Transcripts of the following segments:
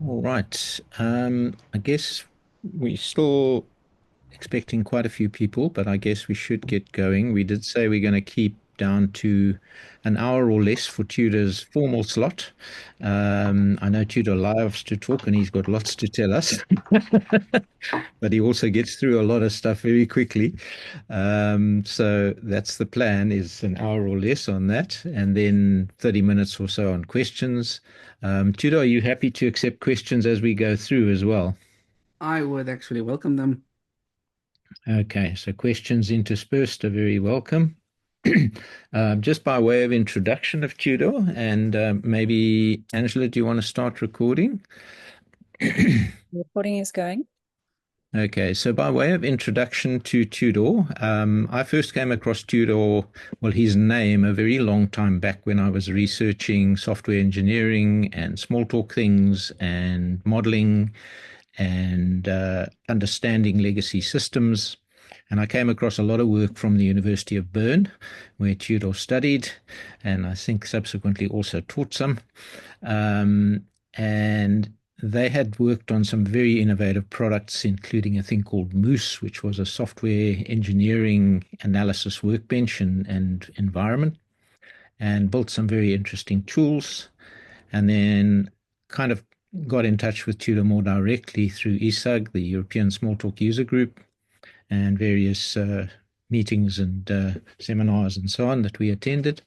All right. I guess we're still expecting quite a few people, but I guess we should get going. We did say we're going to keep down to an hour or less for Tudor's formal slot. I know Tudor loves to talk and he's got lots to tell us, but he also gets through a lot of stuff very quickly. So that's the plan is an hour or less on that, and then 30 minutes or so on questions. Tudor, are you happy to accept questions as we go through as well? I would actually welcome them. Okay, so questions interspersed are very welcome. Just by way of introduction of Tudor, and maybe Angela, do you want to start recording? Recording is going. Okay, so by way of introduction to Tudor, I first came across Tudor, well, his name a very long time back when I was researching software engineering and small talk things and modeling and understanding legacy systems. And I came across a lot of work from the University of Bern, where Tudor studied, and I think subsequently also taught some. And they had worked on some very innovative products, including a thing called Moose, which was a software engineering analysis workbench and environment, and built some very interesting tools. And then kind of got in touch with Tudor more directly through ESUG, the European Smalltalk User Group, and various meetings and seminars and so on that we attended.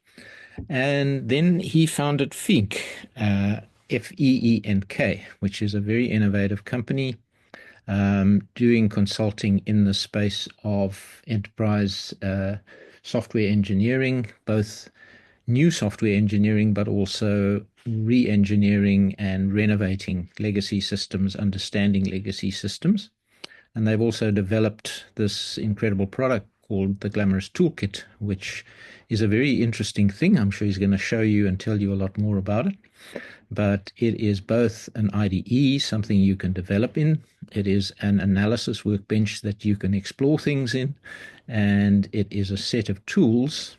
And then he founded Fink, Feenk, which is a very innovative company doing consulting in the space of enterprise software engineering, both new software engineering, but also re-engineering and renovating legacy systems, understanding legacy systems. And they've also developed this incredible product called the Glamorous Toolkit, which is a very interesting thing. I'm sure he's going to show you and tell you a lot more about it. But it is both an IDE, something you can develop in. It is an analysis workbench that you can explore things in. And it is a set of tools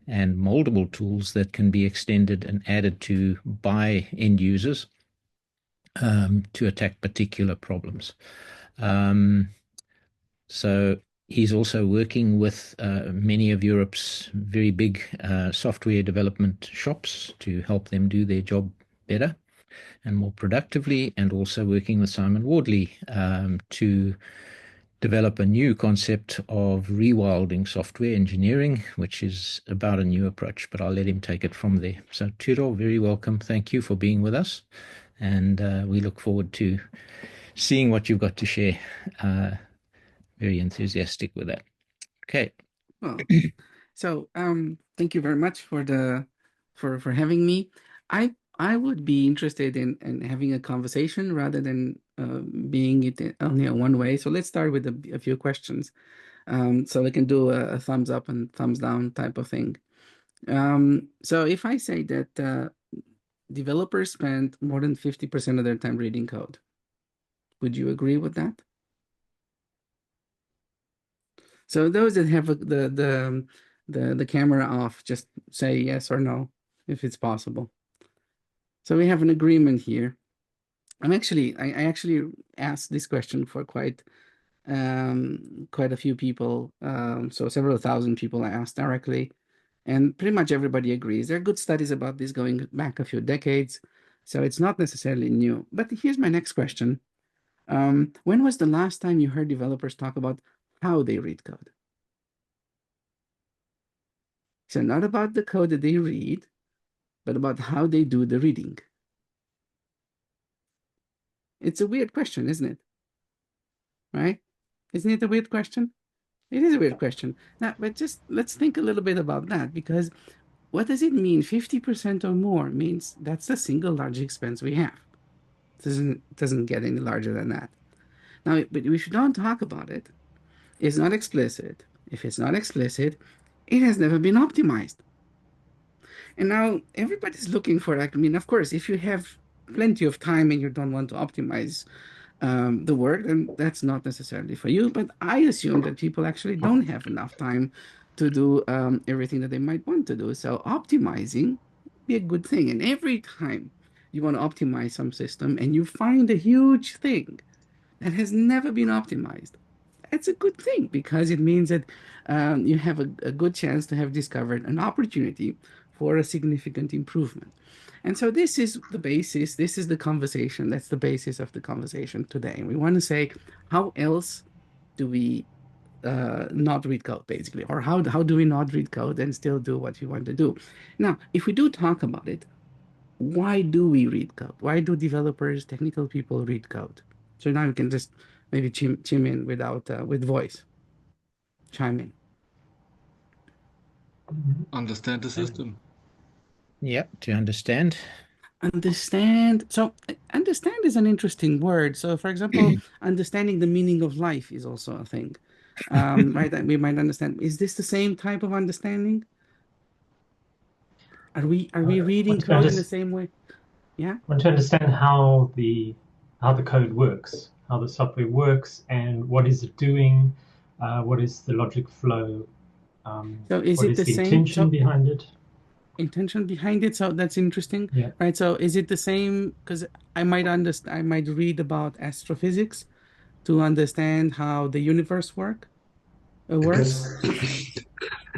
and moldable tools that can be extended and added to by end users to attack particular problems. Um, so he's also working with many of Europe's very big software development shops to help them do their job better and more productively, and also working with Simon Wardley to develop a new concept of rewilding software engineering, which is about a new approach, but I'll let him take it from there. So, Tudor, very welcome. Thank you for being with us. And we look forward to seeing what you've got to share. Uh, very enthusiastic with that. Okay. Well, thank you very much for the for having me. I would be interested in having a conversation rather than being it only a one way. So let's start with a few questions. So we can do a thumbs up and thumbs down type of thing. So if I say that developers spend more than 50% of their time reading code, would you agree with that? So those that have the camera off, just say yes or no if it's possible. So we have an agreement here. I actually asked this question for quite a few people. So several thousand people I asked directly, and pretty much everybody agrees. There are good studies about this going back a few decades, so it's not necessarily new. But here's my next question. When was the last time you heard developers talk about how they read code? So not about the code that they read, but about how they do the reading. It's a weird question, isn't it? Right? Isn't it a weird question? It is a weird question. Now, but just let's think a little bit about that, because what does it mean? 50% or more means that's the single largest expense we have. It doesn't get any larger than that. Now, but if you don't talk about it, it's not explicit. If it's not explicit, it has never been optimized. And now everybody's looking for, I mean, of course, if you have plenty of time and you don't want to optimize the work, then that's not necessarily for you. But I assume that people actually don't have enough time to do everything that they might want to do. So optimizing be a good thing. And every time you want to optimize some system, and you find a huge thing that has never been optimized. That's a good thing because it means that you have a good chance to have discovered an opportunity for a significant improvement. And so this is the basis, this is the conversation, that's the basis of the conversation today. And we want to say, how else do we not read code, basically? Or how do we not read code and still do what we want to do? Now, if we do talk about it, why do we read code? Why do developers, technical people read code? So now you can just maybe chime in without with voice. Chime in. Understand the system. Yeah, to understand. Understand. So understand is an interesting word. So for example, understanding the meaning of life is also a thing. Right? That we might understand. Is this the same type of understanding? Are we reading Want to code in the same way? Yeah. want to understand how the code works, how the software works, and what is it doing, what is the logic flow, So is what it is the the same? intention So behind it. intention behind it. So that's interesting, Yeah. right? So is it the same? Because I might understand, I might read about astrophysics to understand how the universe I works. guess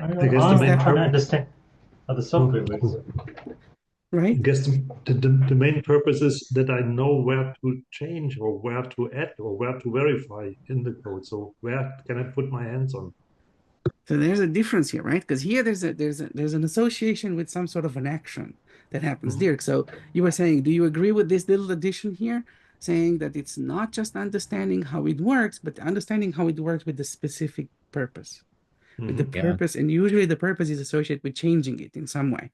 I guess the Is I'm main that trying to purpose. understand how the software works. I right? guess the main purpose is that I know where to change or where to add or where to verify in the code. So where can I put my hands on? So there's a difference here, right? Because here there's an association with some sort of an action that happens, Mhm. Dirk. So you were saying, do you agree with this little addition here, saying that it's not just understanding how it works, but understanding how it works with the specific purpose, with the Mhm. Yeah. purpose, and usually the purpose is associated with changing it in some way.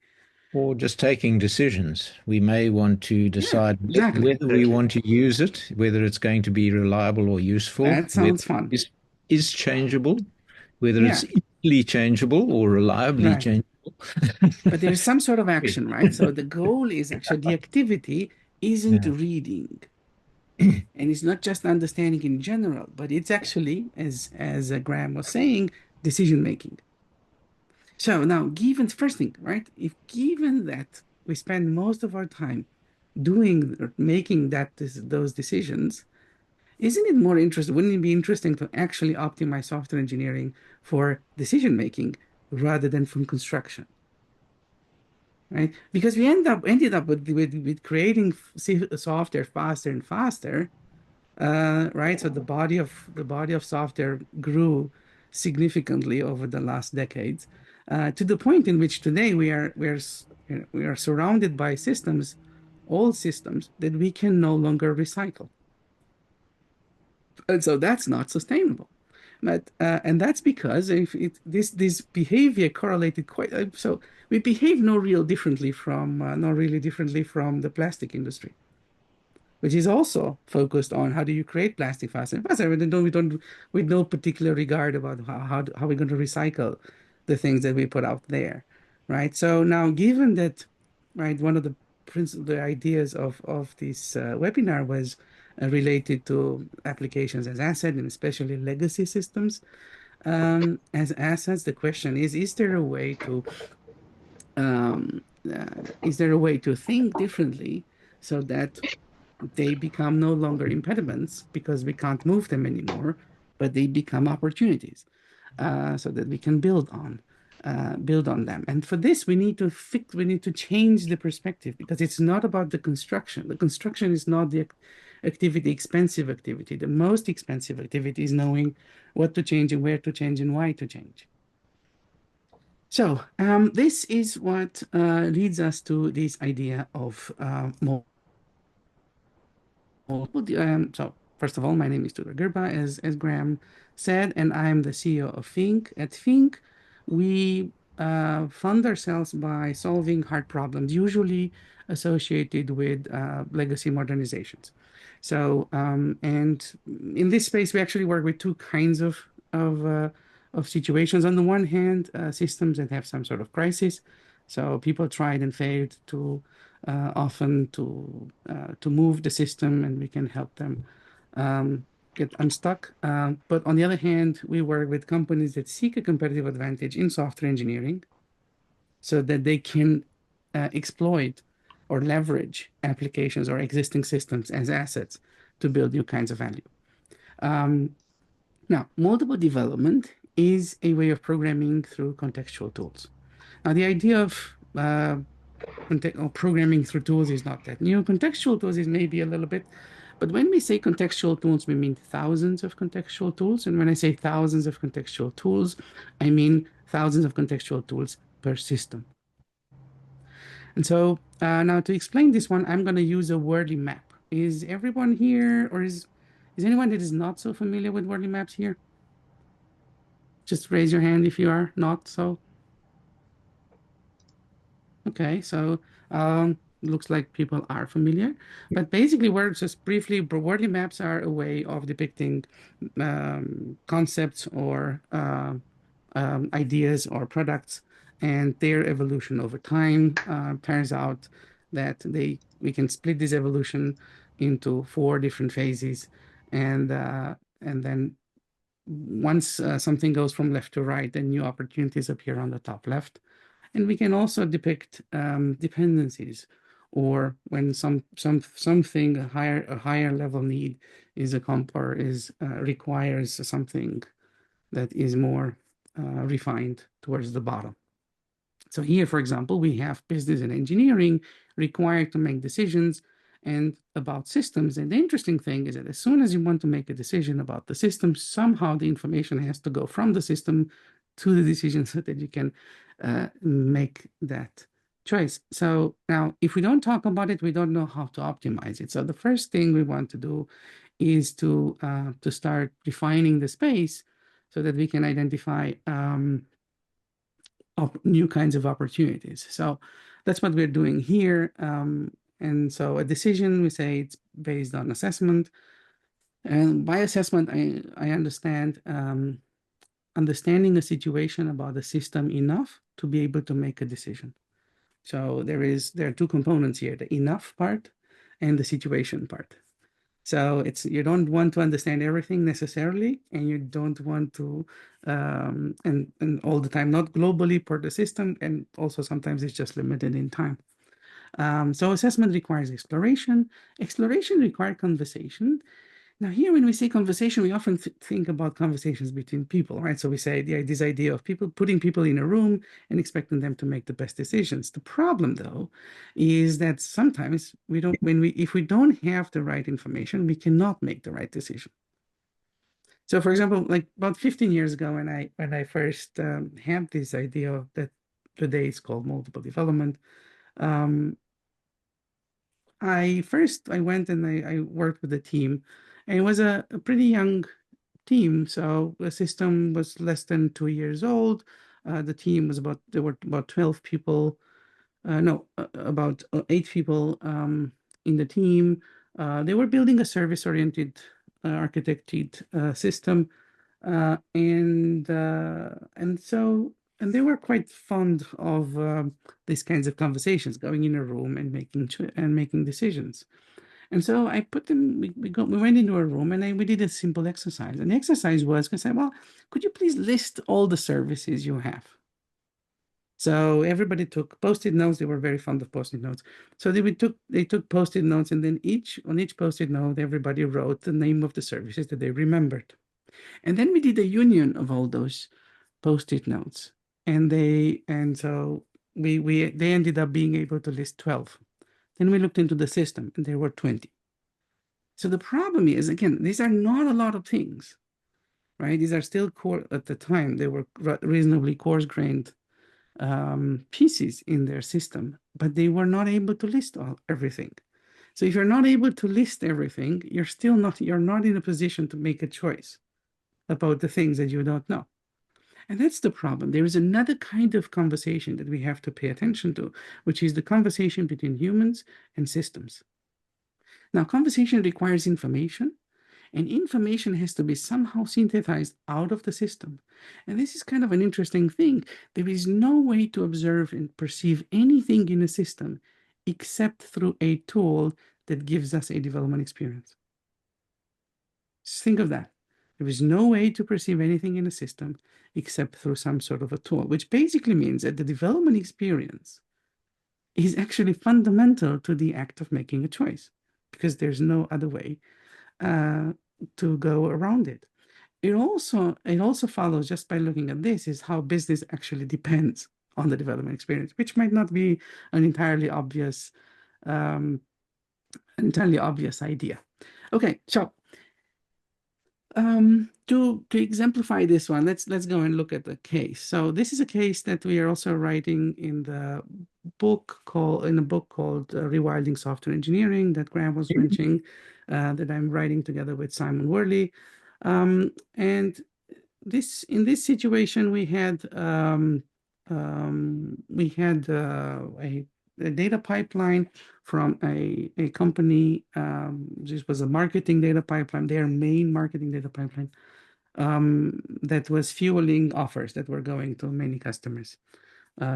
Or just taking decisions. We may want to Yeah, decide exactly. whether we Exactly. want to use it, whether it's going to be reliable or useful, That whether sounds fun. it is changeable, whether Yeah, it's easily changeable or reliably right. changeable. But there's some sort of Yeah. action, right? So the goal is actually the activity isn't Yeah. reading, and it's not just understanding in general, but it's actually, as Graham was saying, decision making. So now, given first thing, right? If given that we spend most of our time doing or making those decisions, isn't it more interesting? Wouldn't it be interesting to actually optimize software engineering for decision making rather than from construction? Right? Because we ended up with creating software faster and faster, right? So the body of software grew significantly over the last decades, to the point in which today we are surrounded by systems, old systems that we can no longer recycle, and so that's not sustainable. And that's because if this behavior correlated quite so we behave no really differently from the plastic industry, which is also focused on how do you create plastic faster and faster. We don't with no particular regard about how we're going to recycle the things that we put out there, right? So now, given that, right, one of the ideas of this webinar was related to applications as asset and especially legacy systems as assets. The question is there a way to think differently so that they become no longer impediments because we can't move them anymore, but they become opportunities, so that we can build on them. And for this, we need to change the perspective because it's not about the construction. The construction is not the activity, expensive activity. The most expensive activity is knowing what to change and where to change and why to change. So this is what leads us to this idea of so first of all, my name is Tudor Girba, as Graham said, and I'm the CEO of Think. At Think, we fund ourselves by solving hard problems, usually associated with legacy modernizations. So, and in this space, we actually work with two kinds of situations. On the one hand, systems that have some sort of crisis. So people tried and failed to often to move the system, and we can help them get unstuck. But on the other hand, we work with companies that seek a competitive advantage in software engineering, so that they can exploit or leverage applications or existing systems as assets to build new kinds of value. Now, moldable development is a way of programming through contextual tools. Now, the idea of programming through tools is not that new. Contextual tools is maybe a little bit, but when we say contextual tools, we mean thousands of contextual tools. And when I say thousands of contextual tools, I mean thousands of contextual tools per system. And so now to explain this one, I'm going to use a wordly map. Is everyone here, or is anyone that is not so familiar with wordly maps here? Just raise your hand if you are not so. Okay, so looks like people are familiar, but basically, words just briefly, wordly maps are a way of depicting concepts or ideas or products and their evolution over time. Turns out that we can split this evolution into 4 different phases, and then once something goes from left to right, then new opportunities appear on the top left. And we can also depict dependencies, or when something a higher level need is requires something that is more refined towards the bottom. So here, for example, we have business and engineering required to make decisions and about systems. And the interesting thing is that as soon as you want to make a decision about the system, somehow the information has to go from the system to the decision so that you can make that choice. So now, if we don't talk about it, we don't know how to optimize it. So the first thing we want to do is to start refining the space so that we can identify new kinds of opportunities. So that's what we're doing here. And so a decision, we say it's based on assessment. And by assessment, I understand understanding a situation about the system enough to be able to make a decision. So there are 2 components here, the enough part and the situation part. So you don't want to understand everything necessarily, and you don't want to, and all the time, not globally per the system, and also sometimes it's just limited in time. So assessment requires exploration. Exploration requires conversation. Now here, when we say conversation, we often think about conversations between people, right? So we say this idea of putting people in a room and expecting them to make the best decisions. The problem, though, is that sometimes if we don't have the right information, we cannot make the right decision. So, for example, like about 15 years ago, when I first had this idea that today is called moldable development, I went and I worked with a team, and it was a pretty young team. So the system was less than 2 years old. The team was there were about 12 people, about 8 people in the team. They were building a service-oriented architected system, and they were quite fond of these kinds of conversations, going in a room and making decisions. And so I put them. We went into a room and we did a simple exercise. And the exercise was to say, well, could you please list all the services you have? So everybody took Post-it notes. They were very fond of Post-it notes. So they took Post-it notes, and then on each Post-it note, everybody wrote the name of the services that they remembered. And then we did a union of all those Post-it notes, and so they ended up being able to list 12. Then we looked into the system, and there were 20. So the problem is, again, these are not a lot of things, right? These are still at the time, they were reasonably coarse-grained pieces in their system, but they were not able to list everything. So if you're not able to list everything, you're not in a position to make a choice about the things that you don't know. And that's the problem. There is another kind of conversation that we have to pay attention to, which is the conversation between humans and systems. Now, conversation requires information, and information has to be somehow synthesized out of the system. And this is kind of an interesting thing. There is no way to observe and perceive anything in a system except through a tool that gives us a development experience. Just think of that. There is no way to perceive anything in a system except through some sort of a tool, which basically means that the development experience is actually fundamental to the act of making a choice, because there's no other way to go around it. It also follows, just by looking at this, is how business actually depends on the development experience, which might not be an entirely obvious idea. Okay, so to exemplify this one, let's go and look at the case. So this is a case that we are also writing in a book called Rewilding Software Engineering that Graham was mentioning, that I'm writing together with Simon Worley. And in this situation, we had a data pipeline from a company. This was a marketing data pipeline, their main marketing data pipeline, that was fueling offers that were going to many customers.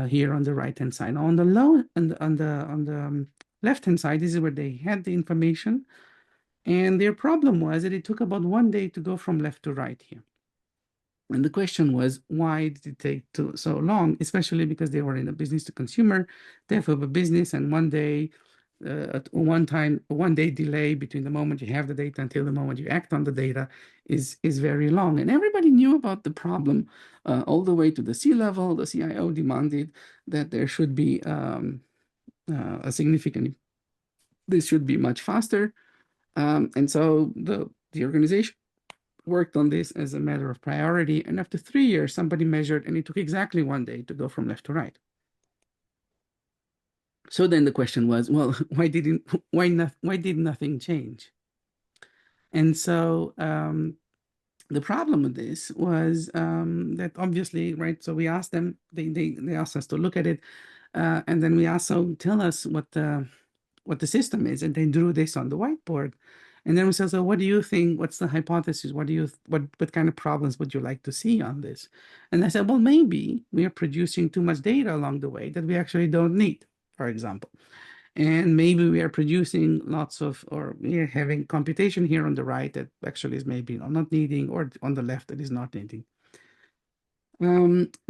Here on the right-hand side. On the left-hand side, this is where they had the information, and their problem was that it took about 1 day to go from left to right here. And the question was, why did it take so long? Especially because they were in a business to consumer, therefore a business, and 1 day, at one time, 1 day delay between the moment you have the data until the moment you act on the data is very long. And everybody knew about the problem, all the way to the C-level. The CIO demanded that there should be this should be much faster. And so the organization worked on this as a matter of priority, and after 3 years, somebody measured, and it took exactly 1 day to go from left to right. So then the question was, well, why did nothing change? And so the problem with this was that obviously, right? So we asked them, they asked us to look at it, and then we asked, so tell us what the system is, and they drew this on the whiteboard. And then we said, so what do you think? What's the hypothesis? What kind of problems would you like to see on this? And I said, well, maybe we are producing too much data along the way that we actually don't need, for example. And maybe we are producing or we are having computation here on the right that actually is maybe not needing, or on the left that is not needing.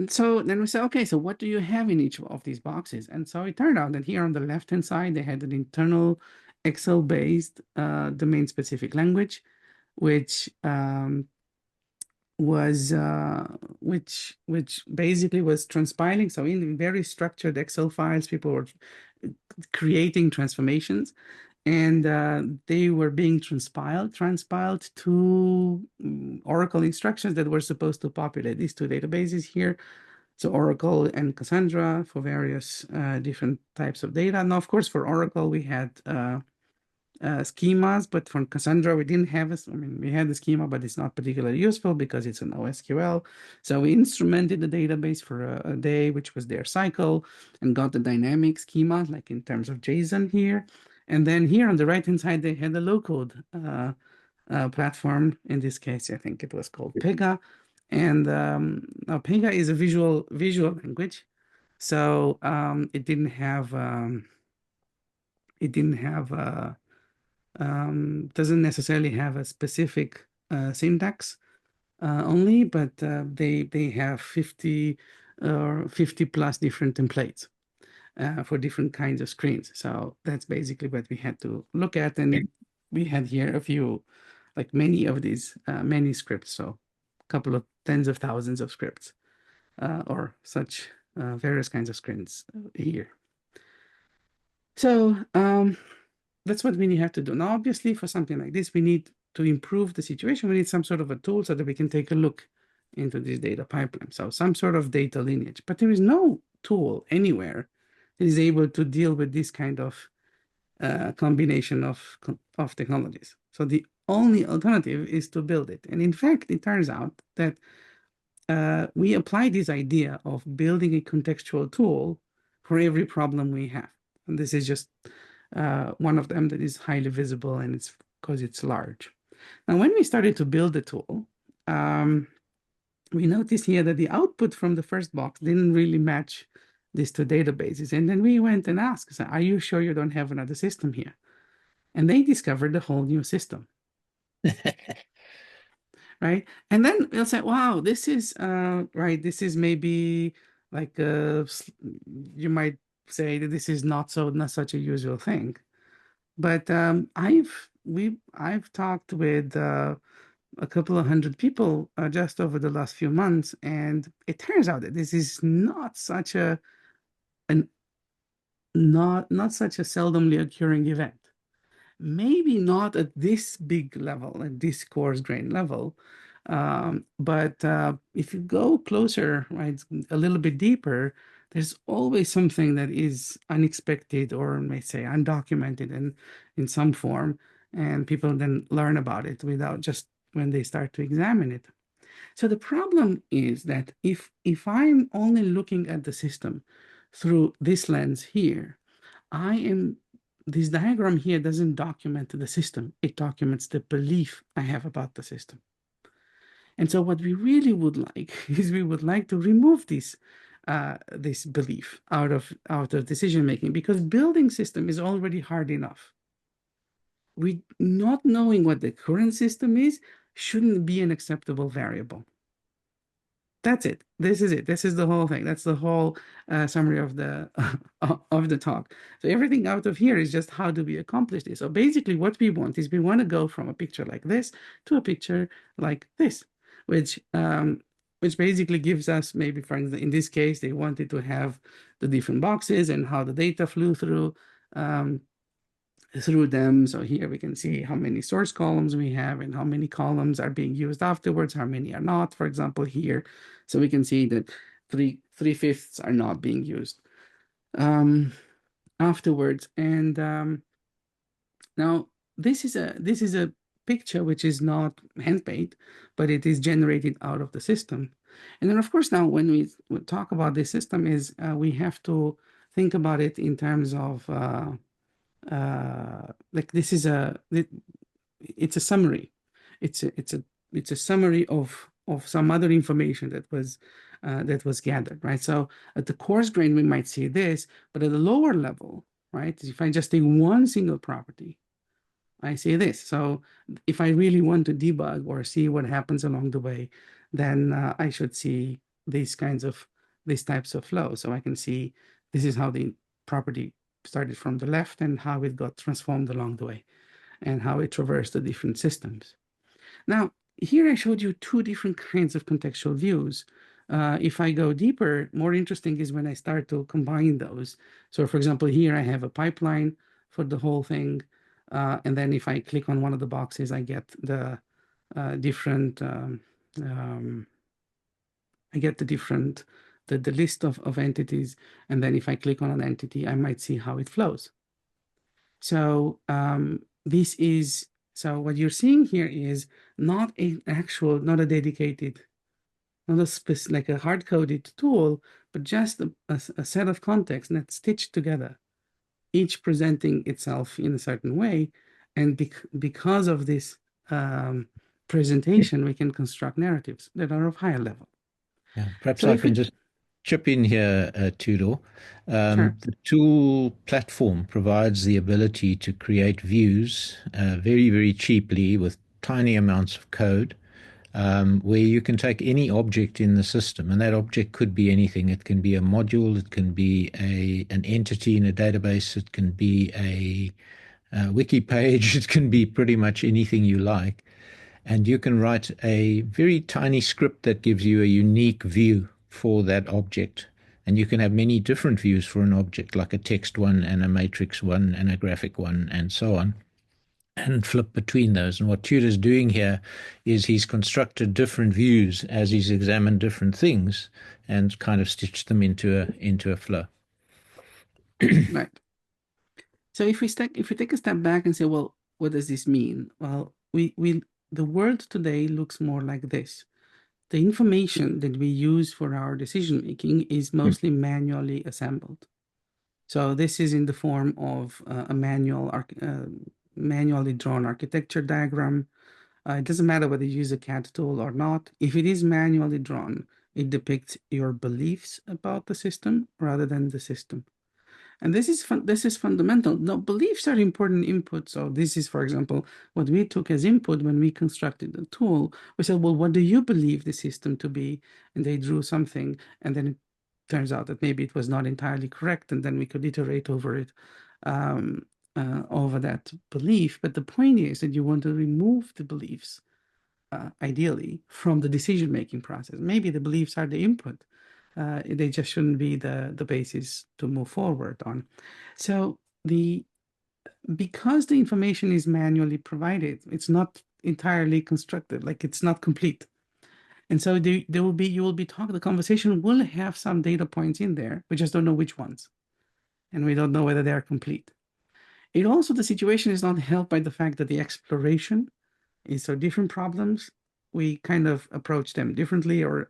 So then we say, okay, so what do you have in each of these boxes? And so it turned out that here on the left-hand side, they had an internal Excel-based domain-specific language, which basically was transpiling. So in very structured Excel files, people were creating transformations, and they were being transpiled to Oracle instructions that were supposed to populate these two databases here. So Oracle and Cassandra for various different types of data. Now, of course, for Oracle, we had schemas, but for Cassandra, we didn't have we had the schema, but it's not particularly useful because it's an OSQL. So we instrumented the database for a day, which was their cycle, and got the dynamic schema, like in terms of JSON here. And then here on the right-hand side, they had a low-code platform. In this case, I think it was called Pega. And now Pega is a visual language. So it doesn't necessarily have a specific syntax only, but they have 50 or 50 plus different templates for different kinds of screens. So that's basically what we had to look at. And we had here a few, like many of these, many scripts. So a couple of tens of thousands of scripts or such various kinds of screens here. So that's what we have to do. Now, obviously, for something like this, we need to improve the situation. We need some sort of a tool so that we can take a look into this data pipeline. So some sort of data lineage. But there is no tool anywhere that is able to deal with this kind of combination of technologies. So the only alternative is to build it. And in fact, it turns out that we apply this idea of building a contextual tool for every problem we have. And this is just one of them that is highly visible, and it's because it's large. Now, when we started to build the tool, we noticed here that the output from the first box didn't really match these two databases. And then we went and asked, so, are you sure you don't have another system here? And they discovered a whole new system. Right? And then we'll say, wow, this is right. This is maybe like you might say that this is not such a usual thing. But I've talked with a couple of hundred people just over the last few months, and it turns out that this is not such an not such a seldomly occurring event. Maybe not at this big level, at this coarse grain level, but if you go closer, right, a little bit deeper, there's always something that is unexpected or may say undocumented in some form, and people then learn about it without just when they start to examine it. So the problem is that if I'm only looking at the system through this lens here, this diagram here doesn't document the system. It documents the belief I have about the system. And so what we really would like is we would like to remove this belief out of decision making, because building system is already hard enough. We not knowing what the current system is shouldn't be an acceptable variable. That's it. This is it. This is the whole thing. That's the whole summary of the of the talk. So everything out of here is just how do we accomplish this? So basically what we want is we want to go from a picture like this to a picture like this, which basically gives us, maybe for instance, in this case, they wanted to have the different boxes and how the data flew through them. So here we can see how many source columns we have and how many columns are being used afterwards, how many are not, for example, here. So we can see that three-fifths are not being used afterwards. And now this is a picture which is not hand-made, but it is generated out of the system. And then of course now when we talk about this system is we have to think about it in terms of like this is it's a summary. It's a summary of some other information that was gathered, right? So at the coarse grain we might see this, but at the lower level, right? If I just take one single property, I see this. So if I really want to debug or see what happens along the way, then I should see these types of flow. So I can see this is how the property started from the left and how it got transformed along the way and how it traversed the different systems. Now, here I showed you two different kinds of contextual views. If I go deeper, more interesting is when I start to combine those. So for example, here I have a pipeline for the whole thing. And then if I click on one of the boxes, I get the different, the list of entities. And then if I click on an entity, I might see how it flows. So so what you're seeing here is not a dedicated, not a specific, like a hard-coded tool, but just a set of contexts that's stitched together, each presenting itself in a certain way. And because of this presentation, we can construct narratives that are of higher level. Yeah, perhaps So I can just chip in here, Tudor. Sure. The tool platform provides the ability to create views very, very cheaply with tiny amounts of code, where you can take any object in the system, and that object could be anything. It can be a module, it can be an entity in a database, it can be a wiki page, it can be pretty much anything you like. And you can write a very tiny script that gives you a unique view for that object. And you can have many different views for an object, like a text one and a matrix one and a graphic one and so on, and flip between those. And what Tudor's doing here is he's constructed different views as he's examined different things and kind of stitched them into a flow. Right. So if we take a step back and say, well, what does this mean? Well, the world today looks more like this. The information that we use for our decision making is mostly manually assembled. So this is in the form of a manually drawn architecture diagram. It doesn't matter whether you use a CAD tool or not. If it is manually drawn, it depicts your beliefs about the system rather than the system. And this is fundamental. No, beliefs are important input. So this is, for example, what we took as input when we constructed the tool. We said, well, what do you believe the system to be? And they drew something, and then turns out that maybe it was not entirely correct, and then we could iterate over it, over that belief. But the point is that you want to remove the beliefs, ideally, from the decision-making process. Maybe the beliefs are the input. They just shouldn't be the basis to move forward on. So because the information is manually provided, it's not entirely constructed, like it's not complete. And so the conversation will have some data points in there. We just don't know which ones. And we don't know whether they are complete. The situation is not helped by the fact that the exploration is so different problems. We kind of approach them differently, or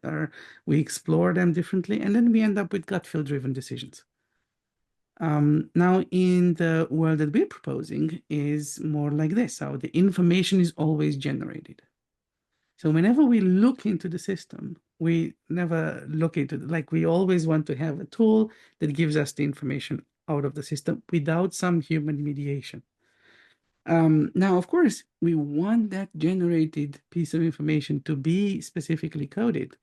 we explore them differently, and then we end up with gut feel driven decisions. Now, in the world that we're proposing is more like this. So the information is always generated. So whenever we look into the system, we never look into it. Like, we always want to have a tool that gives us the information out of the system without some human mediation. Now, of course, we want that generated piece of information to be specifically coded.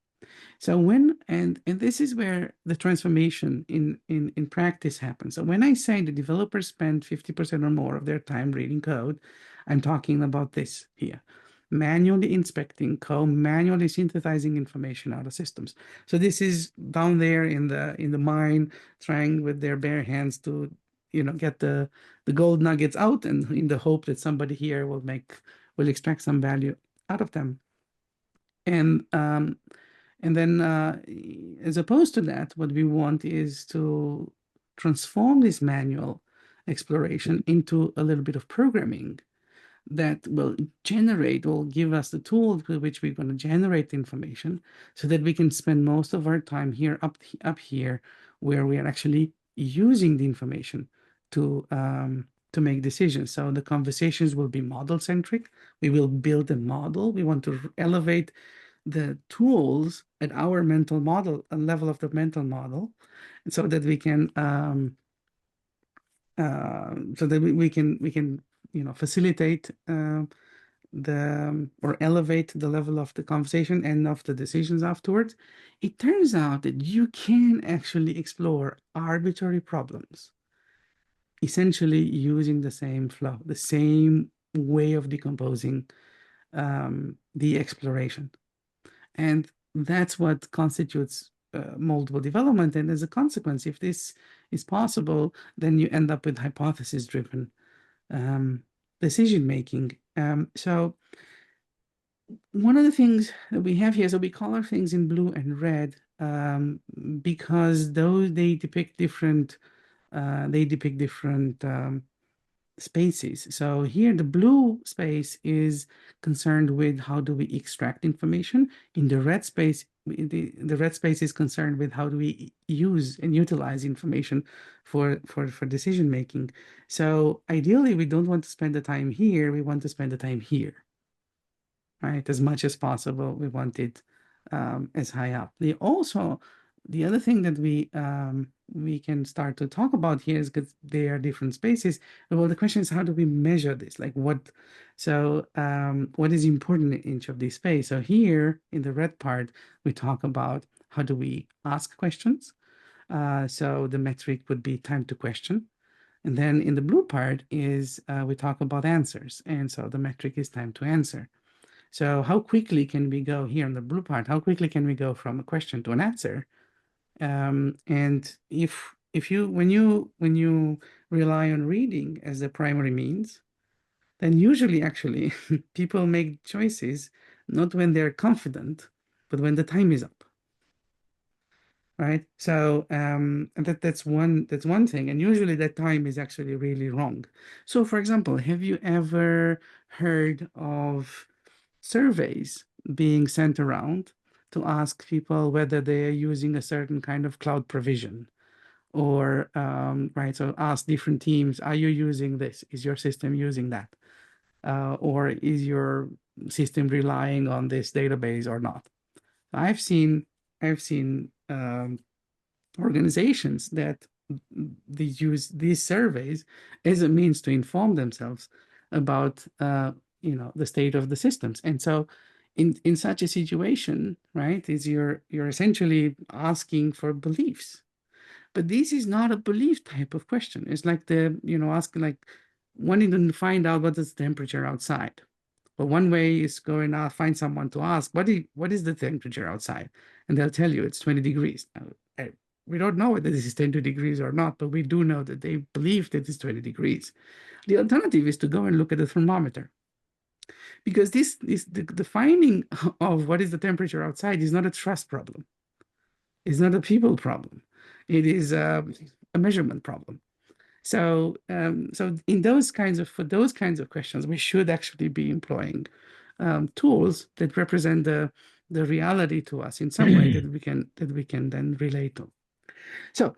So and this is where the transformation in practice happens. So when I say the developers spend 50% or more of their time reading code, I'm talking about this here: manually inspecting code, manually synthesizing information out of systems. So this is down there in the mine, trying with their bare hands to get the gold nuggets out, and in the hope that somebody here will extract some value out of them. And then, as opposed to that, what we want is to transform this manual exploration into a little bit of programming that will give us the tool with which we're going to generate information, so that we can spend most of our time here, up here, where we are actually using the information to make decisions. So the conversations will be model-centric. We will build a model. We want to elevate the tools at our mental model, a level of the mental model, so that we can facilitate or elevate the level of the conversation and of the decisions afterwards. It turns out that you can actually explore arbitrary problems, essentially using the same flow, the same way of decomposing the exploration. And that's what constitutes moldable development. And as a consequence, if this is possible, then you end up with hypothesis-driven decision-making. So one of the things that we have here, so we color things in blue and red because they depict different spaces. So here, the blue space is concerned with how do we extract information. In the red space, the red space is concerned with how do we use and utilize information for decision making. So ideally, we don't want to spend the time here. We want to spend the time here, right? As much as possible. We want it as high up. The other thing that we can start to talk about here is, because they are different spaces. Well, the question is, how do we measure this? Like what is important in each of these spaces? So here in the red part, we talk about how do we ask questions. So the metric would be time to question. And then in the blue part is we talk about answers. And so the metric is time to answer. So how quickly can we go here in the blue part? How quickly can we go from a question to an answer? And when you rely on reading as the primary means, then usually actually people make choices not when they're confident, but when the time is up. Right? So that's one thing, and usually that time is actually really wrong. So, for example, have you ever heard of surveys being sent around to ask people whether they are using a certain kind of cloud provision, or right? So ask different teams: are you using this? Is your system using that? Or is your system relying on this database or not? I've seen organizations that they use these surveys as a means to inform themselves about the state of the systems. And so in such a situation, right, is you're essentially asking for beliefs. But this is not a belief type of question. It's like asking, like, wanting to find out what is the temperature outside. But one way is go and find someone to ask, what is the temperature outside? And they'll tell you it's 20 degrees. Now, we don't know whether this is 20 degrees or not, but we do know that they believe that it's 20 degrees. The alternative is to go and look at the thermometer. Because this is the finding of what is the temperature outside is not a trust problem. It's not a people problem. It is a measurement problem. So, so for those kinds of questions, we should actually be employing tools that represent the reality to us in some way that we can then relate to. So,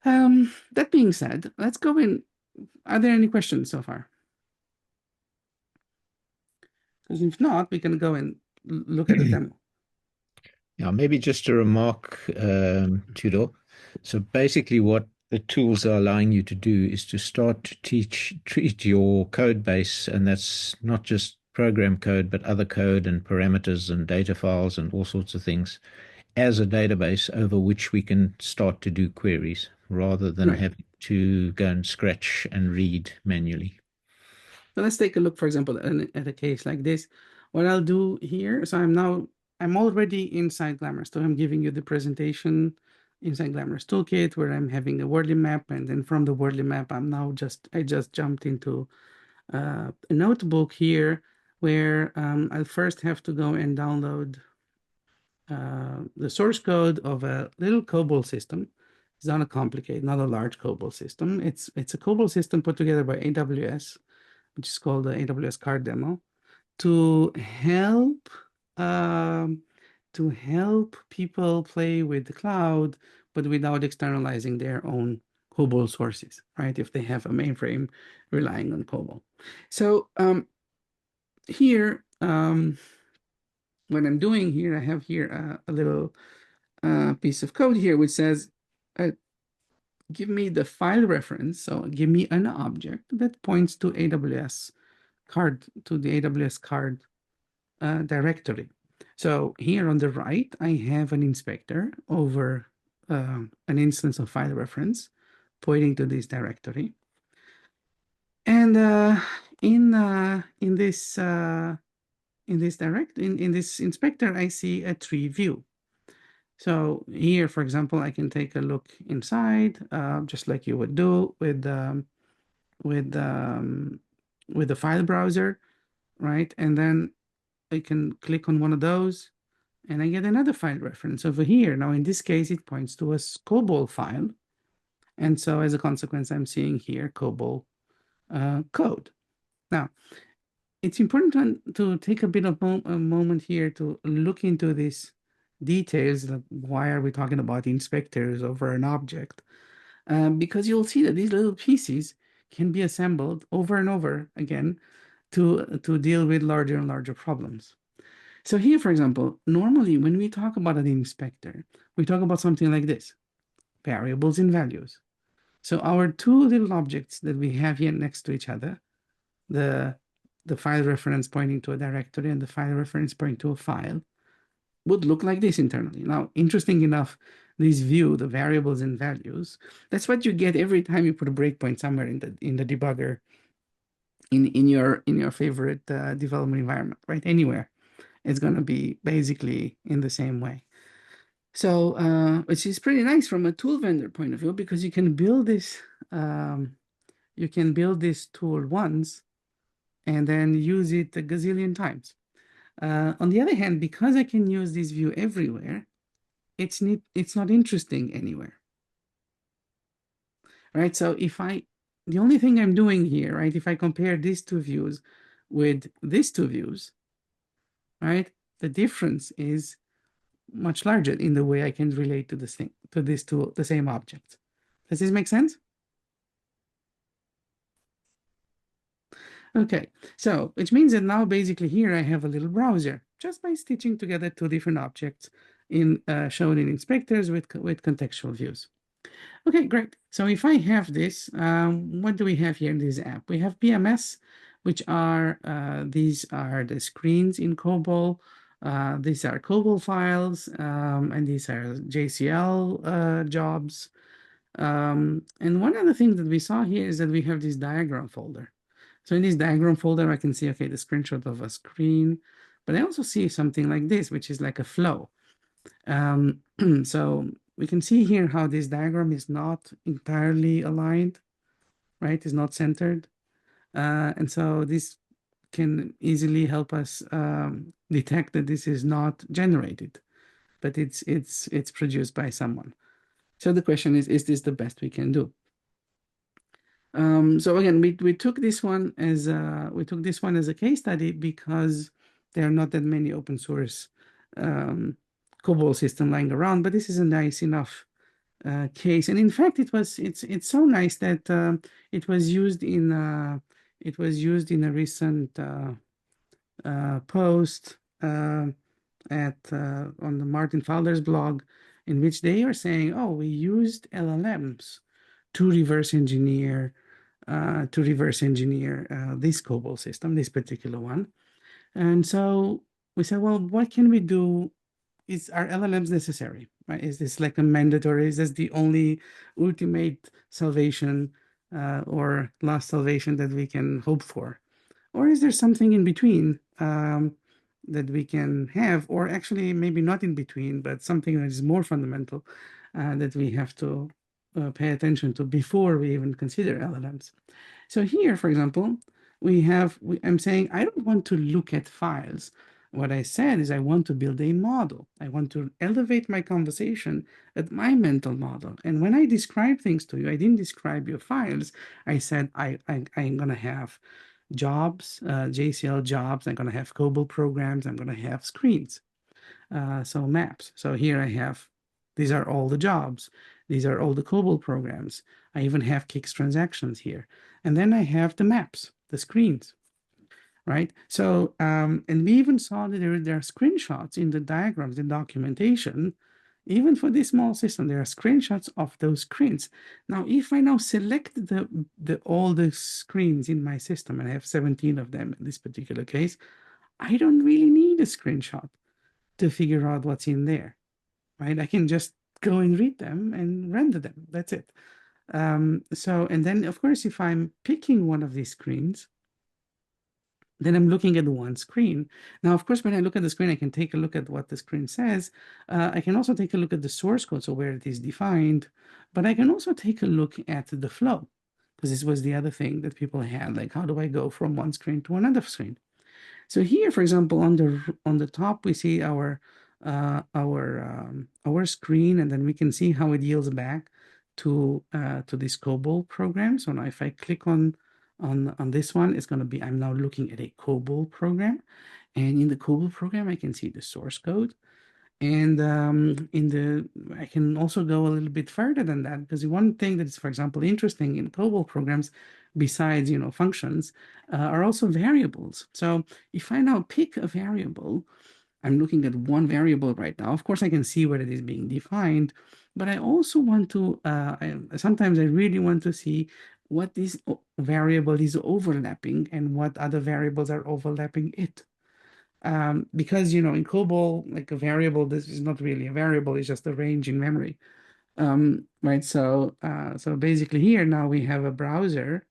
that being said, let's go in. Are there any questions so far? Because if not, we can go and look at the demo. Yeah, maybe just a remark, Tudor. So basically what the tools are allowing you to do is to start to treat your code base, and that's not just program code, but other code and parameters and data files and all sorts of things, as a database over which we can start to do queries rather than having to go and scratch and read manually. So let's take a look, for example, at a case like this. What I'll do here, so I'm already inside Glamorous. So I'm giving you the presentation inside Glamorous Toolkit where I'm having a wordly map, and then from the wordly map, I just jumped into a notebook here where I'll first have to go and download the source code of a little COBOL system. It's not a large COBOL system. It's a COBOL system put together by AWS, which is called the AWS card demo, to help people play with the cloud, but without externalizing their own COBOL sources, right? If they have a mainframe relying on COBOL. So here, what I'm doing here, I have here a little piece of code here which says, give me the file reference. So give me an object that points to the AWS card directory. So here on the right, I have an inspector over an instance of file reference pointing to this directory. And in this inspector, I see a tree view. So here, for example, I can take a look inside, just like you would do with the file browser, right? And then I can click on one of those, and I get another file reference over here. Now, in this case, it points to a COBOL file, and so as a consequence, I'm seeing here COBOL code. Now, it's important to take a bit of a moment here to look into these details. Like, why are we talking about inspectors over an object? Because you'll see that these little pieces can be assembled over and over again to deal with larger and larger problems. So here, for example, normally when we talk about an inspector, we talk about something like this: variables and values. So our two little objects that we have here next to each other, the file reference pointing to a directory and the file reference pointing to a file, would look like this internally. Now, interesting enough, this view, the variables and values, that's what you get every time you put a breakpoint somewhere in the debugger, in your favorite development environment, right? Anywhere, it's going to be basically in the same way. So, which is pretty nice from a tool vendor point of view, because you can build this tool once and then use it a gazillion times. On the other hand, because I can use this view everywhere, it's not interesting anywhere, right? So the only thing I'm doing here, right, if I compare these two views with these two views, right, the difference is much larger in the way I can relate to this tool, the same object. Does this make sense? Okay, so which means that now basically here I have a little browser just by stitching together two different objects shown in inspectors with contextual views. Okay, great. So if I have this, what do we have here in this app? We have PMS, which are these are the screens in COBOL. These are COBOL files, and these are JCL jobs. And one of the things that we saw here is that we have this diagram folder. So in this diagram folder, I can see, okay, the screenshot of a screen, but I also see something like this, which is like a flow. So we can see here how this diagram is not entirely aligned, right? It's not centered. And so this can easily help us detect that this is not generated, but it's produced by someone. So the question is this the best we can do? So again, we took this one as a case study because there are not that many open source COBOL system lying around, but this is a nice enough case. And in fact, it's so nice that it was used in a recent post on the Martin Fowler's blog, in which they are saying, oh, we used LLMs to reverse engineer this COBOL system, this particular one. And so we said, well, what can we do? Are LLMs necessary? Right? Is this like a mandatory? Is this the only ultimate salvation or last salvation that we can hope for? Or is there something in between that we can have, or actually maybe not in between, but something that is more fundamental that we have to pay attention to before we even consider LLMs? So here, for example, I'm saying I don't want to look at files. What I said is I want to build a model. I want to elevate my conversation at my mental model. And when I describe things to you, I didn't describe your files. I said I'm going to have jobs, JCL jobs. I'm going to have COBOL programs. I'm going to have screens, so maps. So here I have, these are all the jobs. These are all the COBOL programs. I even have Kix transactions here. And then I have the maps, the screens, right? So, and we even saw that there are screenshots in the diagrams, the documentation. Even for this small system, there are screenshots of those screens. Now, if I now select all the screens in my system, and I have 17 of them in this particular case, I don't really need a screenshot to figure out what's in there, right? I can just go and read them and render them. That's it. So, and then of course, if I'm picking one of these screens, then I'm looking at one screen. Now, of course, when I look at the screen, I can take a look at what the screen says. I can also take a look at the source code, so where it is defined, but I can also take a look at the flow, because this was the other thing that people had, like, how do I go from one screen to another screen? So here, for example, on the top, we see our screen, and then we can see how it yields back to this COBOL program. So now if I click on this one, it's going to be, I'm now looking at a COBOL program, and in the COBOL program, I can see the source code. And I can also go a little bit further than that, because one thing that is, for example, interesting in COBOL programs, besides functions, are also variables. So if I now pick a variable, I'm looking at one variable right now. Of course, I can see where it is being defined, but I also want to, sometimes I really want to see what this variable is overlapping and what other variables are overlapping it. Because, in COBOL, like a variable, this is not really a variable, it's just a range in memory. Right, so basically here now we have a browser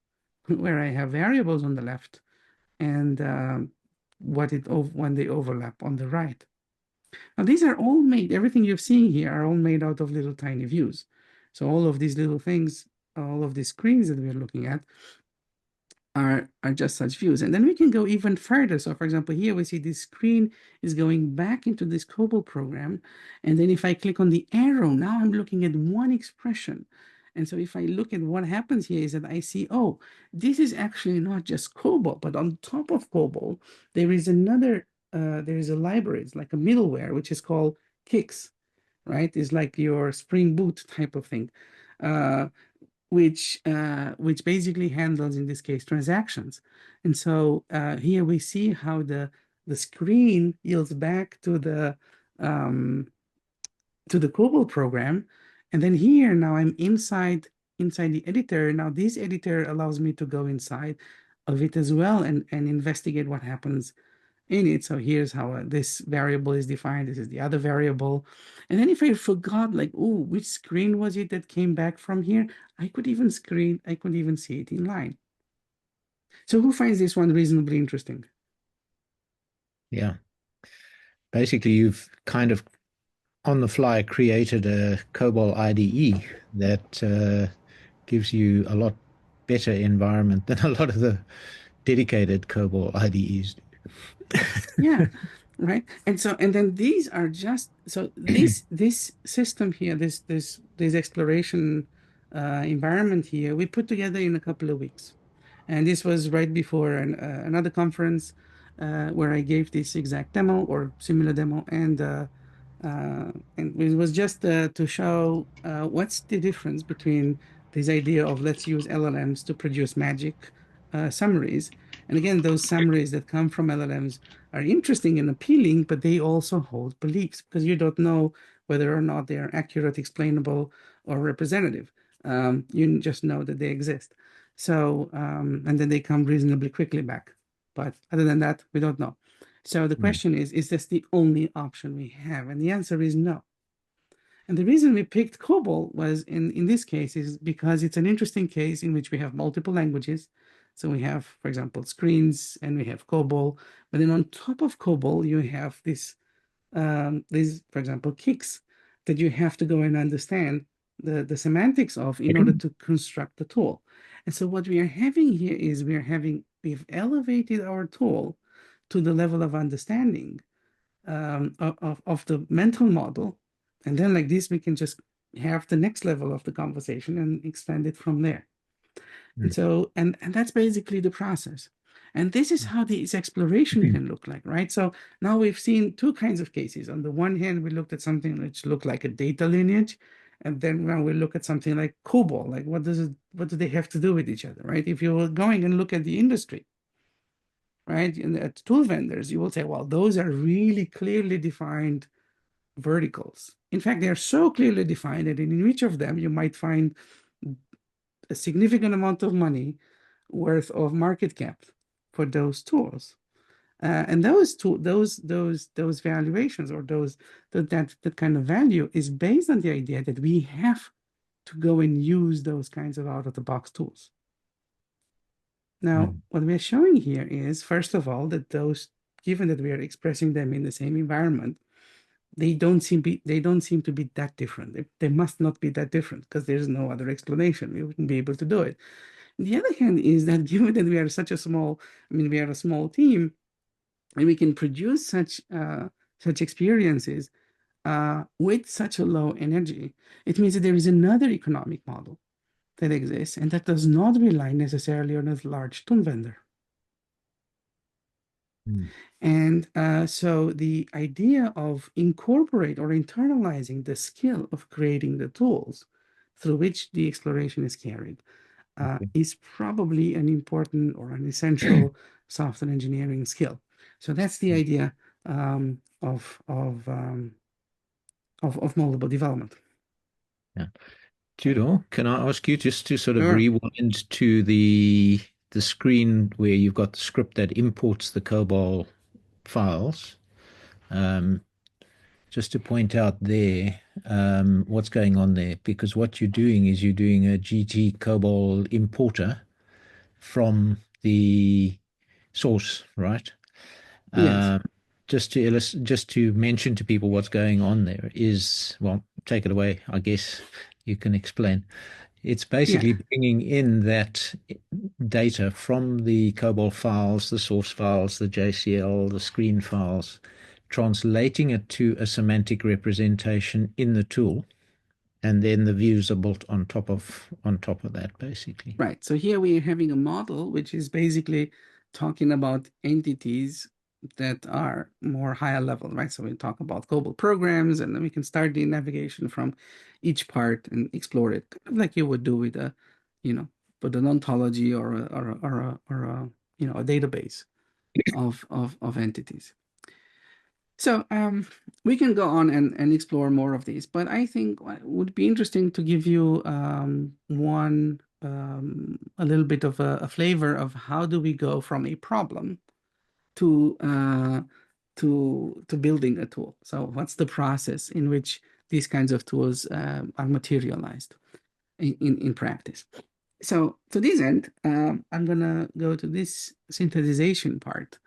where I have variables on the left and when they overlap on the right. Now these are all made, everything you've seen here are all made out of little tiny views. So all of these little things, all of these screens that we're looking at are just such views. And then we can go even further. So for example, here we see this screen is going back into this COBOL program. And then if I click on the arrow, now I'm looking at one expression. And so if I look at what happens here is that I see, oh, this is actually not just COBOL, but on top of COBOL, there is another, there is a library, it's like a middleware, which is called Kix, right? It's like your Spring Boot type of thing. Which basically handles, in this case, transactions. And so here we see how the screen yields back to the COBOL program. And then here now I'm inside the editor. Now this editor allows me to go inside of it as well and investigate what happens in it. So here's how this variable is defined. This is the other variable. And then if I forgot, like, oh, which screen was it that came back from here? I could even see it in line. So who finds this one reasonably interesting? Yeah. Basically, you've kind of on the fly created a COBOL IDE that gives you a lot better environment than a lot of the dedicated COBOL IDEs do. Yeah, right. And then these are just so this system here, this exploration environment here, we put together in a couple of weeks. And this was right before another conference where I gave this exact demo or similar demo, and it was just to show what's the difference between this idea of let's use LLMs to produce magic summaries. And again, those summaries that come from LLMs are interesting and appealing, but they also hold beliefs because you don't know whether or not they are accurate, explainable, or representative. You just know that they exist. So, and then they come reasonably quickly back. But other than that, we don't know. So the question is this the only option we have? And the answer is no. And the reason we picked COBOL was in this case is because it's an interesting case in which we have multiple languages. So we have, for example, screens and we have COBOL, but then on top of COBOL, you have these, for example, kicks that you have to go and understand the semantics of in order to construct the tool. And so what we are having here is we've elevated our tool to the level of understanding of the mental model. And then like this, we can just have the next level of the conversation and expand it from there. And so, and that's basically the process. And this is how this exploration can look like, right? So now we've seen two kinds of cases. On the one hand, we looked at something which looked like a data lineage. And then when we look at something like COBOL, like what do they have to do with each other, right? If you were going and look at the industry, right, and at tool vendors, you will say, well, those are really clearly defined verticals. In fact, they are so clearly defined that in each of them, you might find a significant amount of money worth of market cap for those tools. And those valuations or that kind of value is based on the idea that we have to go and use those kinds of out of the box tools. Now, what we're showing here is, first of all, that those, given that we are expressing them in the same environment, they don't seem to be that different. They must not be that different because there's no other explanation. We wouldn't be able to do it. On the other hand is that given that we are we are a small team, and we can produce such experiences with such a low energy, it means that there is another economic model that exists, and that does not rely necessarily on a large tool vendor. And so the idea of incorporate or internalizing the skill of creating the tools through which the exploration is carried is probably an important or an essential software engineering skill. So that's the idea of moldable development. Yeah. Tudor, can I ask you just to sort of Sure. rewind to the screen where you've got the script that imports the COBOL files? Just to point out there what's going on there, because what you're doing is you're doing a GT COBOL importer from the source, right? Yes. Just to mention to people what's going on there is, well, take it away. I guess you can explain. It's basically bringing in that data from the COBOL files, the source files, the JCL, the screen files, translating it to a semantic representation in the tool, and then the views are built on top of that, basically. Right. So here we are having a model which is basically talking about entities that are more higher level, right? So we talk about global programs, and then we can start the navigation from each part and explore it, kind of like you would do with with an ontology or a database of entities. So we can go on and explore more of these, but I think it would be interesting to give you one a little bit of a flavor of how do we go from a problem to building a tool. So what's the process in which these kinds of tools are materialized in practice? So to this end, I'm gonna go to this synthesization part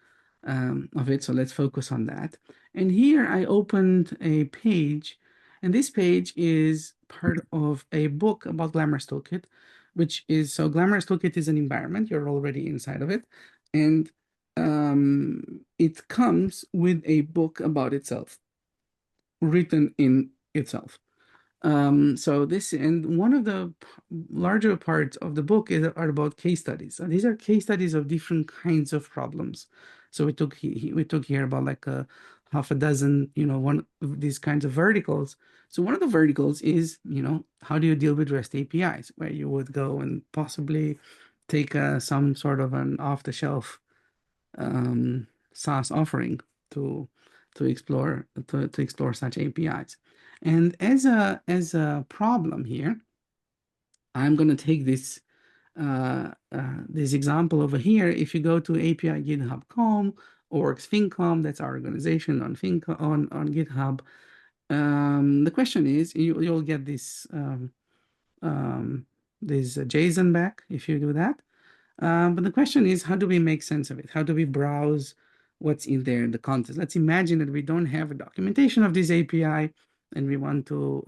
of it. So let's focus on that. And here I opened a page, and this page is part of a book about Glamorous Toolkit, which is, so Glamorous Toolkit is an environment, you're already inside of it, and it comes with a book about itself, written in itself. So this, and one of the larger parts of the book are about case studies. And these are case studies of different kinds of problems. So we took here about like a half a dozen, one of these kinds of verticals. So one of the verticals is, how do you deal with REST APIs, where you would go and possibly take some sort of an off-the-shelf SaaS offering to explore such APIs. And as a problem here, I'm going to take this this example over here. If you go to API GitHub.com or Fincom, that's our organization on GitHub. The question is, you'll get this this JSON back if you do that. But the question is, how do we make sense of it? How do we browse what's in there in the context? Let's imagine that we don't have a documentation of this API, and we want to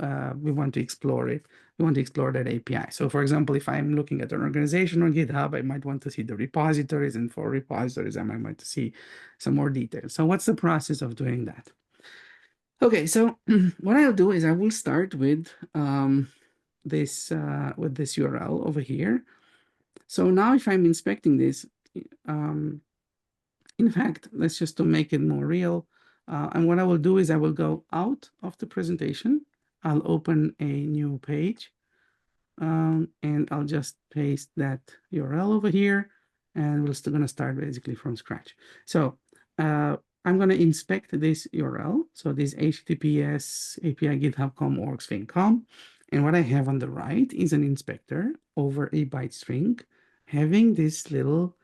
explore it. We want to explore that API. So, for example, if I'm looking at an organization on GitHub, I might want to see the repositories, and for repositories, I might want to see some more details. So, what's the process of doing that? Okay, so what I'll do is I will start with this URL over here. So now if I'm inspecting this, in fact, let's just to make it more real. And what I will do is I will go out of the presentation. I'll open a new page, and I'll just paste that URL over here, and we're still going to start basically from scratch. So I'm going to inspect this URL. So this HTTPS API GitHub.com orgs fincom. And what I have on the right is an inspector over a byte string having this little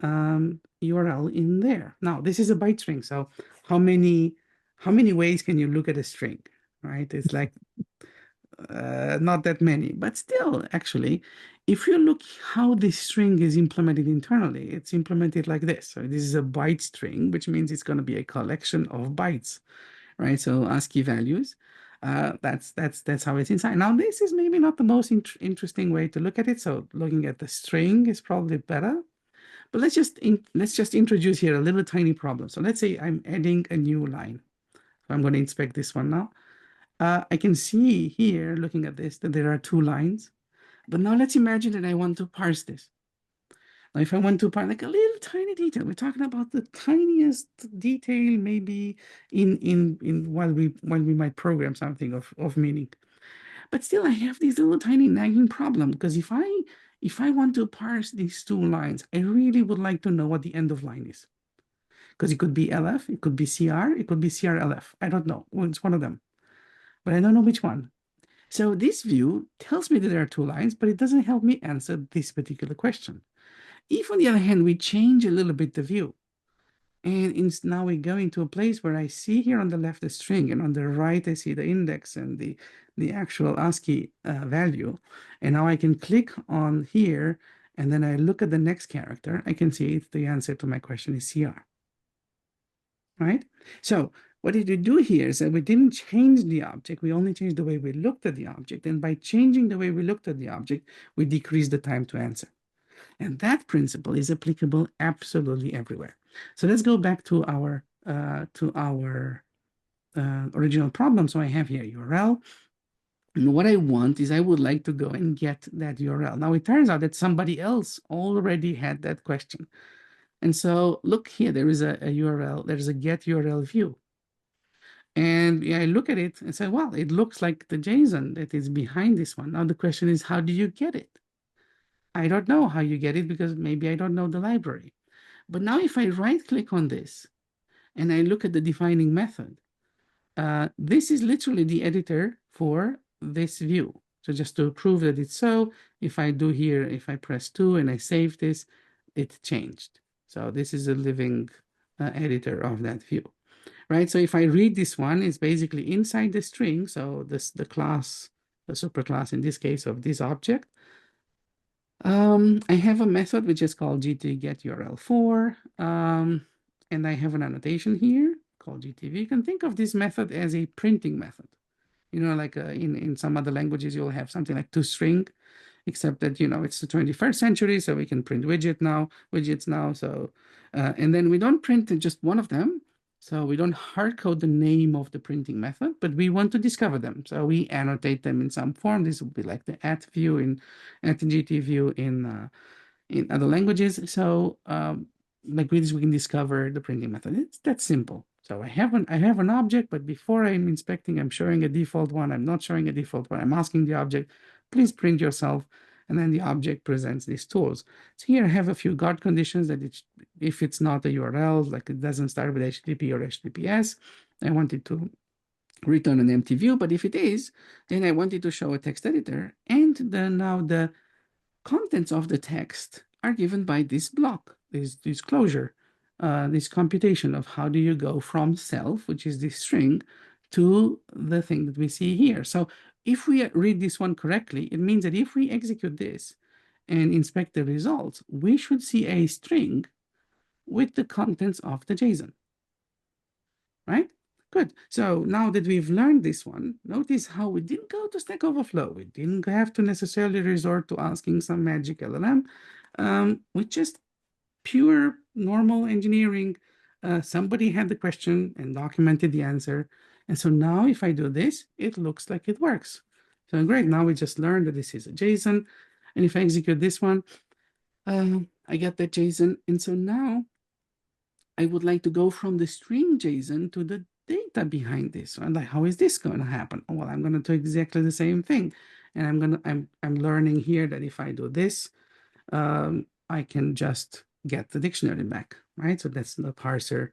URL in there. Now, this is a byte string. So how many ways can you look at a string, right? It's like not that many, but still, actually, if you look how this string is implemented internally, it's implemented like this. So this is a byte string, which means it's going to be a collection of bytes, right? So ASCII values. That's how it's inside. Now, this is maybe not the most interesting way to look at it. So looking at the string is probably better. But let's just introduce here a little tiny problem. So let's say I'm adding a new line. So I'm going to inspect this one now. I can see here, looking at this, that there are 2 lines. But now let's imagine that I want to parse this. Now, if I want to parse like a little tiny detail, we're talking about the tiniest detail, maybe in while we might program something of meaning. But still, I have this little tiny nagging problem, because if I want to parse these 2 lines, I really would like to know what the end of line is. Because it could be LF, it could be CR, it could be CRLF. I don't know. Well, it's one of them. But I don't know which one. So this view tells me that there are 2 lines, but it doesn't help me answer this particular question. If, on the other hand, we change a little bit the view, and now we go into a place where I see here on the left the string, and on the right I see the index and the actual ASCII value. And now I can click on here, and then I look at the next character. I can see if the answer to my question is CR. Right? So what did we do here is that we didn't change the object. We only changed the way we looked at the object. And by changing the way we looked at the object, we decreased the time to answer. And that principle is applicable absolutely everywhere. So let's go back to our original problem. So I have here URL. And what I want is I would like to go and get that URL. Now, it turns out that somebody else already had that question. And so look here, there is a URL, there's a get URL view. And I look at it and say, well, it looks like the JSON that is behind this one. Now, the question is, how do you get it? I don't know how you get it, because maybe I don't know the library. But now if I right-click on this and I look at the defining method, this is literally the editor for this view. So just to prove that it's so, if I do here, if I press 2 and I save this, it changed. So this is a living editor of that view, right? So if I read this one, it's basically inside the string. So this the class, the superclass in this case of this object. I have a method which is called GTGetURL4, and I have an annotation here called GTV. You can think of this method as a printing method. You know, like in some other languages, you'll have something like toString, except that, you know, it's the 21st century, so we can print widgets now. So, and then we don't print just one of them. So we don't hard code the name of the printing method, but we want to discover them. So we annotate them in some form. This would be like the at view at GT view in other languages. So like with this, we can discover the printing method. It's that simple. So I have an object, but before I'm inspecting, I'm showing a default one. I'm not showing a default one. I'm asking the object, please print yourself. And then the object presents these tools. So here I have a few guard conditions that if it's not a URL, like it doesn't start with HTTP or HTTPS, I want it to return an empty view. But if it is, then I want it to show a text editor. And then now the contents of the text are given by this block, this closure, this computation of how do you go from self, which is this string, to the thing that we see here. So if we read this one correctly, it means that if we execute this and inspect the results, we should see a string with the contents of the JSON, right? Good. So now that we've learned this one, notice how we didn't go to Stack Overflow. We didn't have to necessarily resort to asking some magic LLM. We just pure normal engineering. Somebody had the question and documented the answer. And so now if I do this, it looks like it works. So great, now we just learned that this is a JSON. And if I execute this one, I get that JSON. And so now I would like to go from the string JSON to the data behind this. And like, how is this going to happen? Well, I'm going to do exactly the same thing. And I'm learning here that if I do this, I can just get the dictionary back, right? So that's the parser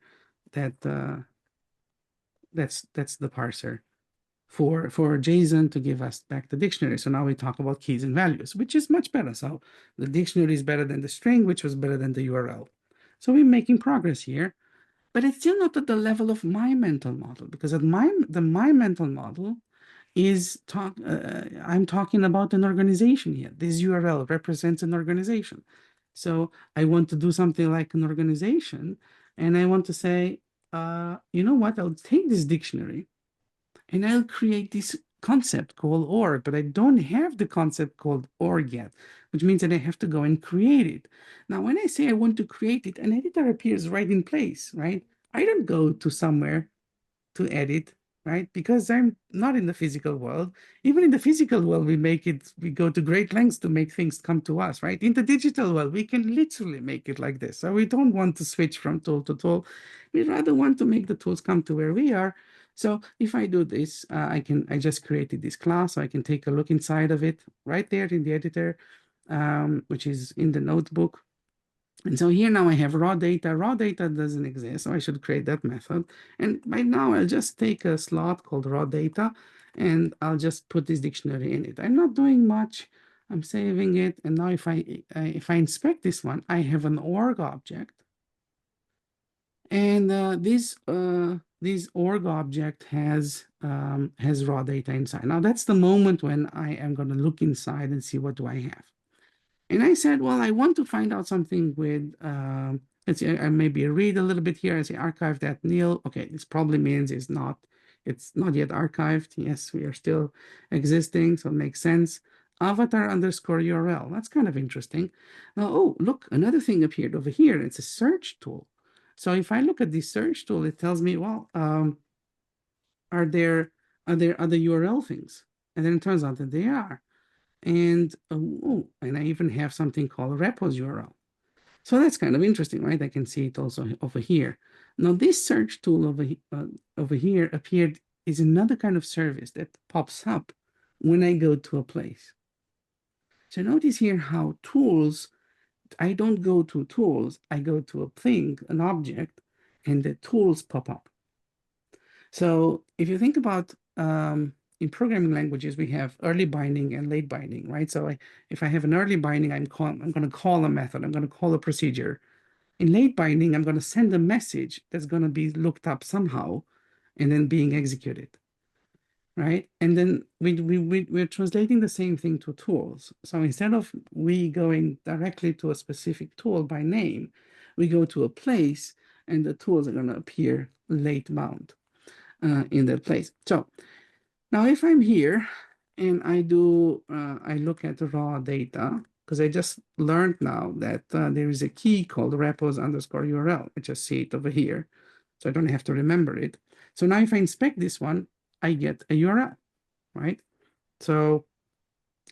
that's the parser for JSON to give us back the dictionary. So now we talk about keys and values, which is much better. So the dictionary is better than the string, which was better than the URL. So we're making progress here, but it's still not at the level of my mental model, because at my mental model is I'm talking about an organization here. This URL represents an organization. So I want to do something like an organization, and I want to say, you know what, I'll take this dictionary and I'll create this concept called org, but I don't have the concept called org yet, which means that I have to go and create it. Now, when I say I want to create it, an editor appears right in place, right? I don't go to somewhere to edit, right? Because I'm not in the physical world. Even in the physical world, we go to great lengths to make things come to us, right? In the digital world, we can literally make it like this. So we don't want to switch from tool to tool. We rather want to make the tools come to where we are. So if I do this, I just created this class, so I can take a look inside of it right there in the editor, which is in the notebook. And so here now I have raw data. Raw data doesn't exist, so I should create that method. And right now I'll just take a slot called raw data, and I'll just put this dictionary in it. I'm not doing much. I'm saving it. And now if I inspect this one, I have an org object. And this org object has raw data inside. Now that's the moment when I am going to look inside and see what do I have. And I said, well, I want to find out something with, let's see, I maybe read a little bit here. I say archive.nil. Okay, this probably means it's not yet archived. Yes, we are still existing, so it makes sense. Avatar_URL. That's kind of interesting. Now, oh, look, another thing appeared over here. It's a search tool. So if I look at the search tool, it tells me, well, are there other URL things? And then it turns out that they are. And and I even have something called repos URL. So that's kind of interesting, right? I can see it also over here. Now this search tool over here appeared is another kind of service that pops up when I go to a place. So notice here how tools, I don't go to tools, I go to a thing, an object, and the tools pop up. So if you think about in programming languages, we have early binding and late binding, right? So if I have an early binding, I'm going to call a method, I'm going to call a procedure. In late binding, I'm going to send a message that's going to be looked up somehow and then being executed, right? And then we're translating the same thing to tools. So instead of we going directly to a specific tool by name, we go to a place and the tools are going to appear late bound in that place. So now if I'm here and I look at the raw data, because I just learned now that there is a key called repos_URL. I just see it over here, so I don't have to remember it. So now if I inspect this one, I get a URL, right? So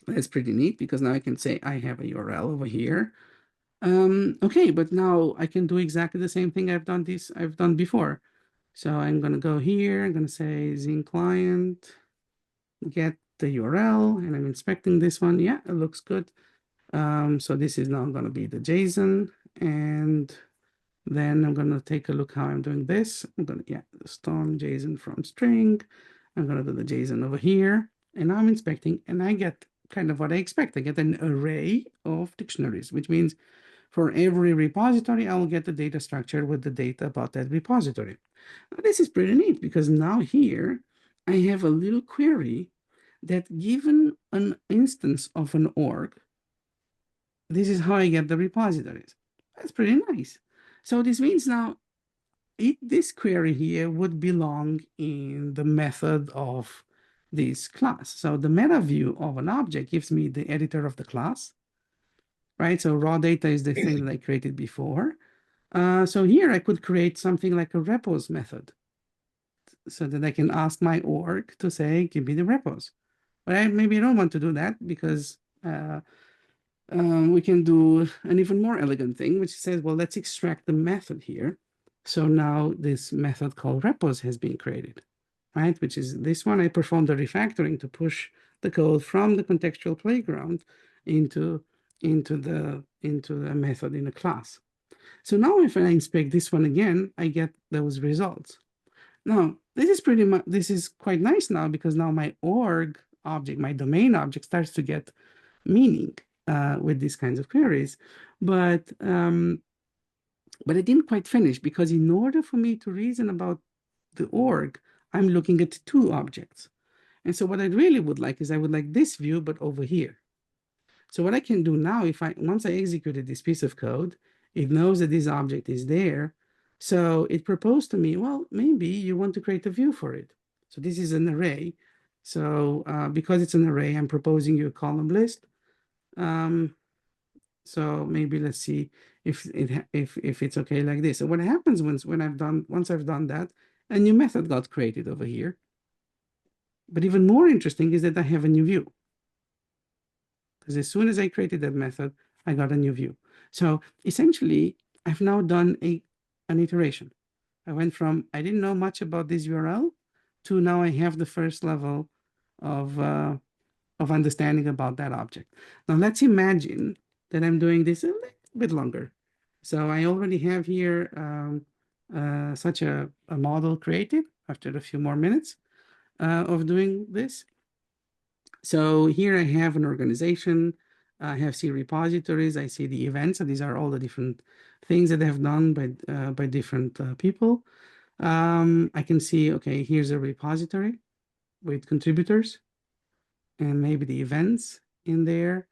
that's pretty neat because now I can say I have a URL over here. Okay, but now I can do exactly the same thing I've done before. So I'm going to go here, I'm going to say Zing client, get the URL, and I'm inspecting this one. Yeah, it looks good. So this is now going to be the JSON, and then I'm going to take a look how I'm doing this. I'm going to, storm JSON from string. I'm going to do the JSON over here, and now I'm inspecting, and I get kind of what I expect. I get an array of dictionaries, which means for every repository, I will get the data structure with the data about that repository. Now, this is pretty neat because now here I have a little query that given an instance of an org, this is how I get the repositories. That's pretty nice. So this means now this query here would belong in the method of this class. So the meta view of an object gives me the editor of the class, right? So raw data is the thing that I created before. So here I could create something like a repos method so that I can ask my org to say, give me the repos. But maybe I don't want to do that because we can do an even more elegant thing, which says, well, let's extract the method here. So now this method called repos has been created, right? Which is this one. I performed the refactoring to push the code from the contextual playground into the method in a class. So now if I inspect this one again, I get those results. Now, this is quite nice now because now my org object, my domain object starts to get meaning with these kinds of queries. But I didn't quite finish because in order for me to reason about the org, I'm looking at two objects. And so what I really would like is I would like this view, but over here. So what I can do now, once I executed this piece of code, it knows that this object is there. So it proposed to me, well, maybe you want to create a view for it. So this is an array. So because it's an array, I'm proposing you a column list. So maybe let's see if it's okay like this. So what happens once I've done that, a new method got created over here. But even more interesting is that I have a new view. Because as soon as I created that method, I got a new view. So essentially, I've now done an iteration. I went from I didn't know much about this URL to now I have the first level of understanding about that object. Now let's imagine that I'm doing this a little bit longer. So I already have here such a model created after a few more minutes of doing this. So here I have an organization. I have C repositories. I see the events. So these are all the different things that have done by different people. I can see, okay, here's a repository with contributors and maybe the events in there.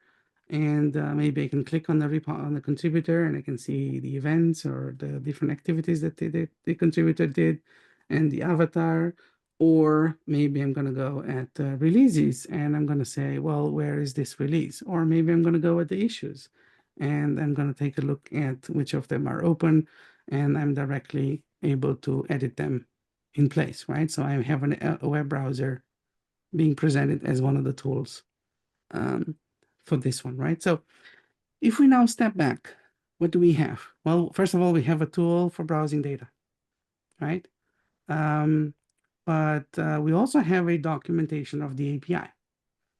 And maybe I can click on the contributor and I can see the events or the different activities that the contributor did and the avatar. Or maybe I'm going to go at releases and I'm going to say, well, where is this release? Or maybe I'm going to go at the issues and I'm going to take a look at which of them are open and I'm directly able to edit them in place, right? So I have a web browser being presented as one of the tools for this one, right? So if we now step back, what do we have? Well, first of all, we have a tool for browsing data, right? But we also have a documentation of the API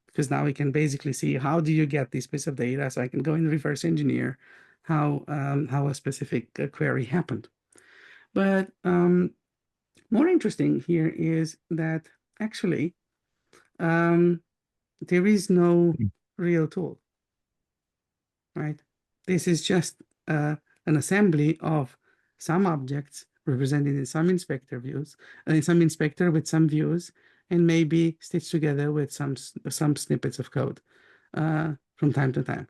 because now we can basically see how do you get this piece of data. So I can go and reverse engineer how a specific query happened. But more interesting here is that actually there is no real tool, right? This is just an assembly of some objects represented in some inspector views, in some inspector with some views, and maybe stitched together with some snippets of code from time to time.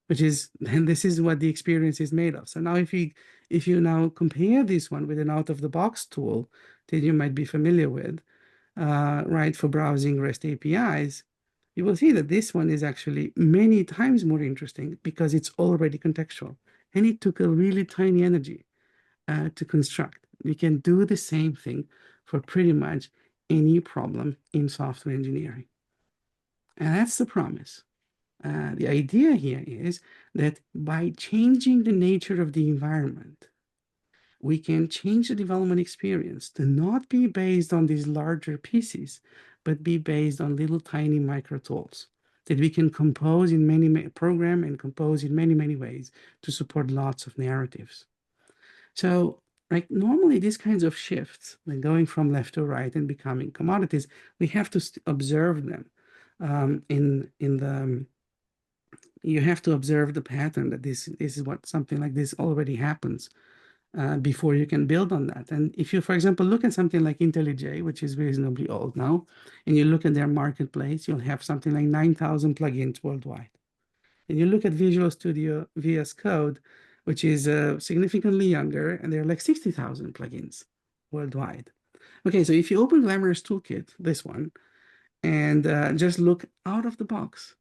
And this is what the experience is made of. So now if you now compare this one with an out-of-the-box tool that you might be familiar with, right, for browsing REST APIs, you will see that this one is actually many times more interesting because it's already contextual. And it took a really tiny energy to construct. You can do the same thing for pretty much any problem in software engineering. And that's the promise. The idea here is that by changing the nature of the environment, we can change the development experience to not be based on these larger pieces, but be based on little tiny micro tools that we can compose in program and compose in many ways to support lots of narratives. So like normally these kinds of shifts, like going from left to right and becoming commodities, we have to observe them you have to observe the pattern that this is what something like this already happens before you can build on that. And if you, for example, look at something like IntelliJ, which is reasonably old now, and you look at their marketplace, you'll have something like 9,000 plugins worldwide. And you look at Visual Studio VS Code, which is significantly younger, and there are like 60,000 plugins worldwide. Okay, so if you open Glamorous Toolkit, this one, and just look out of the box,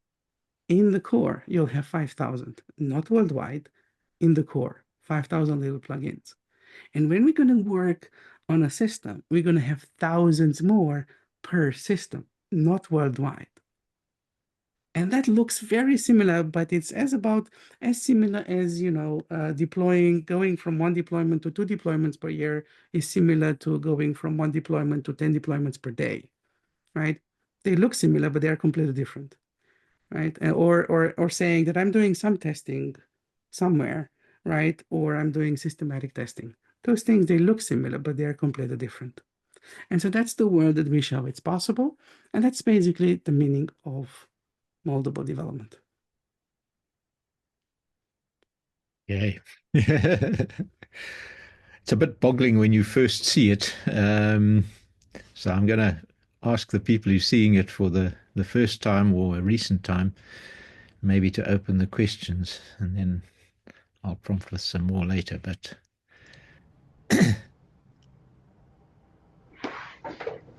in the core, you'll have 5,000, not worldwide, in the core, 5,000 little plugins. And when we're going to work on a system, we're going to have thousands more per system, not worldwide. And that looks very similar, but it's about as similar as, going from one deployment to 2 deployments per year is similar to going from 1 deployment to 10 deployments per day, right? They look similar, but they are completely different, right? Or saying that I'm doing some testing somewhere, right? Or I'm doing systematic testing. Those things, they look similar, but they are completely different. And so that's the world that we show it's possible. And that's basically the meaning of moldable development. Yay. It's a bit boggling when you first see it. So I'm going to ask the people who's seeing it for the first time or a recent time, maybe to open the questions, and then I'll prompt with some more later. But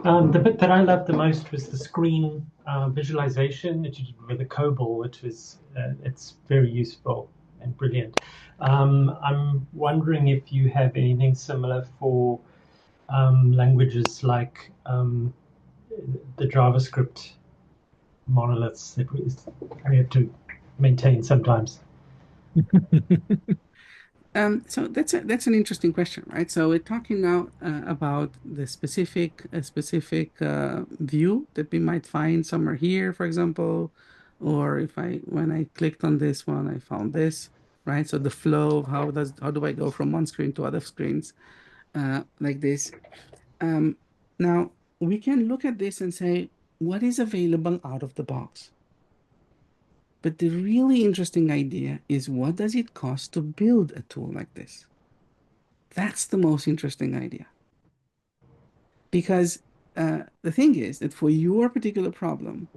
the bit that I loved the most was the screen visualization with the COBOL, which was it's very useful and brilliant. I'm wondering if you have anything similar for languages like the JavaScript monoliths that we have to maintain sometimes. So that's an interesting question, right? So we're talking now about the specific view that we might find somewhere here, for example, or when I clicked on this one, I found this, right? So the flow of how do I go from one screen to other screens like this. Now we can look at this and say, what is available out of the box? But the really interesting idea is, what does it cost to build a tool like this? That's the most interesting idea. Because the thing is that for your particular problem,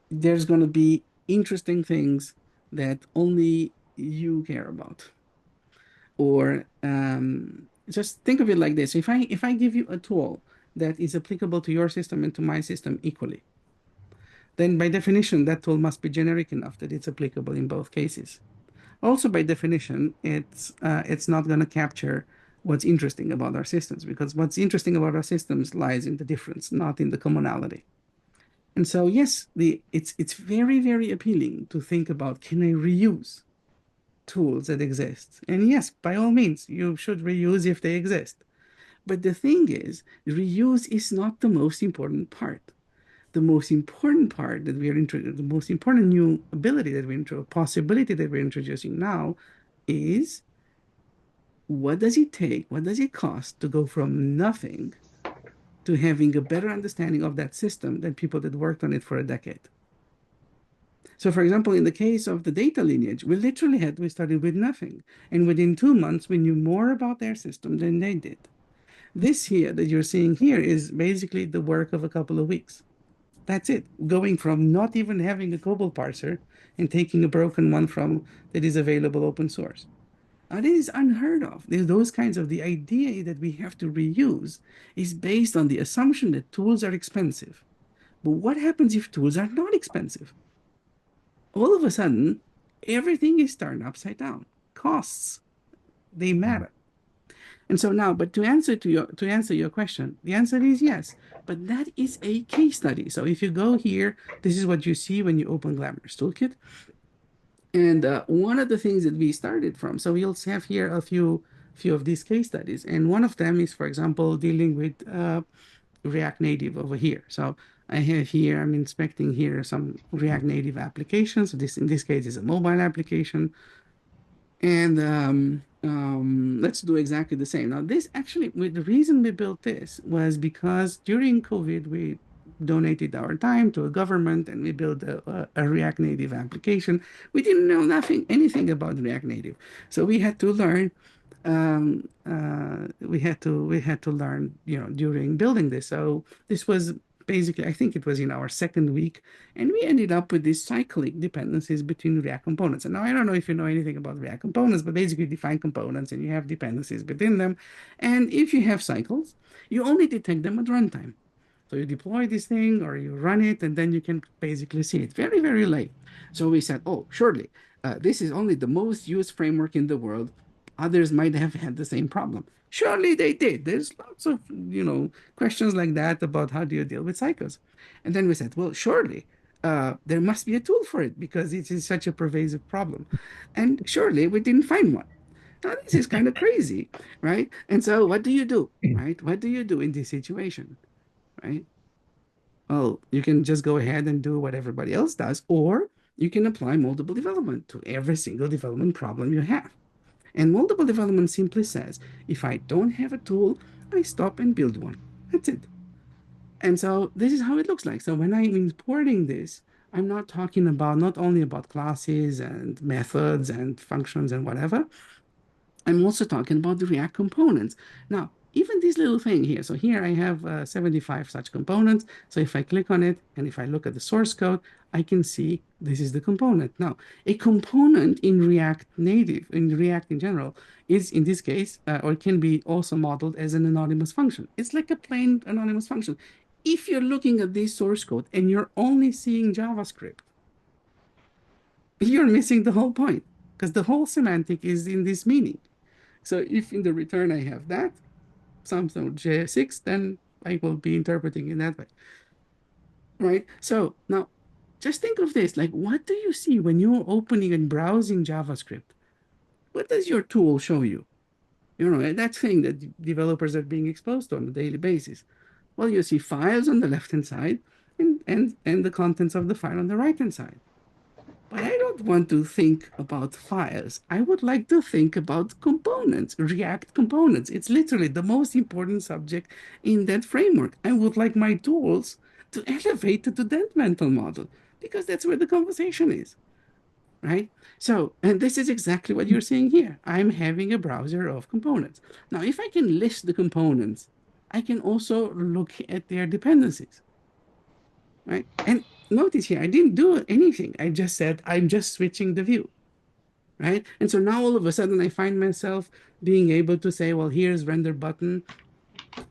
there's going to be interesting things that only you care about. Or just think of it like this. If I give you a tool that is applicable to your system and to my system equally, then by definition, that tool must be generic enough that it's applicable in both cases. Also, by definition, it's not going to capture what's interesting about our systems, because what's interesting about our systems lies in the difference, not in the commonality. And so, yes, it's very appealing to think about, can I reuse tools that exist? And yes, by all means, you should reuse if they exist. But the thing is, reuse is not the most important part. The most important part that we are the most important new ability that possibility that we're introducing now is, what does it take? What does it cost to go from nothing to having a better understanding of that system than people that worked on it for a decade. So, for example, in the case of the data lineage, we started with nothing. And within 2 months, we knew more about their system than they did. This here that you're seeing here is basically the work of a couple of weeks. That's it. Going from not even having a COBOL parser and taking a broken one from that is available open source. Now, this is unheard of. Those kinds of the idea that we have to reuse is based on the assumption that tools are expensive. But what happens if tools are not expensive? All of a sudden, everything is turned upside down. Costs, they matter. And so now, but to answer your question, the answer is yes. But that is a case study. So if you go here, this is what you see when you open Glamorous Toolkit. And one of the things that we started from, so we'll have here a few of these case studies. And one of them is, for example, dealing with React Native over here. So I have here, I'm inspecting here some React Native applications. So this, in this case, is a mobile application. And let's do exactly the same. Now, this actually, the reason we built this was because during COVID, we donated our time to a government and we built a React Native application. We didn't know anything about React Native. So we had to learn we had to learn, during building this. So this was basically, I think it was in our second week, and we ended up with these cyclic dependencies between React components. And now I don't know if you know anything about React components, but basically you define components and you have dependencies within them. And if you have cycles, you only detect them at runtime. So you deploy this thing or you run it, and then you can basically see it very, very late. So we said, oh, surely this is only the most used framework in the world. Others might have had the same problem. Surely they did. There's lots of, questions like that about how do you deal with cycles. And then we said, well, surely there must be a tool for it because it is such a pervasive problem. And surely we didn't find one. Now, this is kind of crazy, right? And so what do you do, right? What do you do in this situation, right? Well, you can just go ahead and do what everybody else does, or you can apply moldable development to every single development problem you have. And moldable development simply says, if I don't have a tool, I stop and build one. That's it. And so this is how it looks like. So when I'm importing this, I'm not talking about not only about classes and methods and functions and whatever. I'm also talking about the React components. Now, even this little thing here. So here I have 75 such components. So if I click on it and if I look at the source code, I can see this is the component. Now, a component in React Native, in React in general, is in this case, or can be also modeled as an anonymous function. It's like a plain anonymous function. If you're looking at this source code and you're only seeing JavaScript, you're missing the whole point because the whole semantic is in this meaning. So if in the return I have that, something JS6, then I will be interpreting in that way, right? So now just think of this, like what do you see when you're opening and browsing JavaScript? What does your tool show you? That thing that developers are being exposed to on a daily basis. Well, you see files on the left-hand side and the contents of the file on the right-hand side. But I don't want to think about files. I would like to think about components, React components. It's literally the most important subject in that framework. I would like my tools to elevate to that mental model because that's where the conversation is, right? So, and this is exactly what you're seeing here. I'm having a browser of components. Now, if I can list the components, I can also look at their dependencies, right? And notice here, I didn't do anything. I just said, I'm just switching the view, right? And so now all of a sudden I find myself being able to say, well, here's render button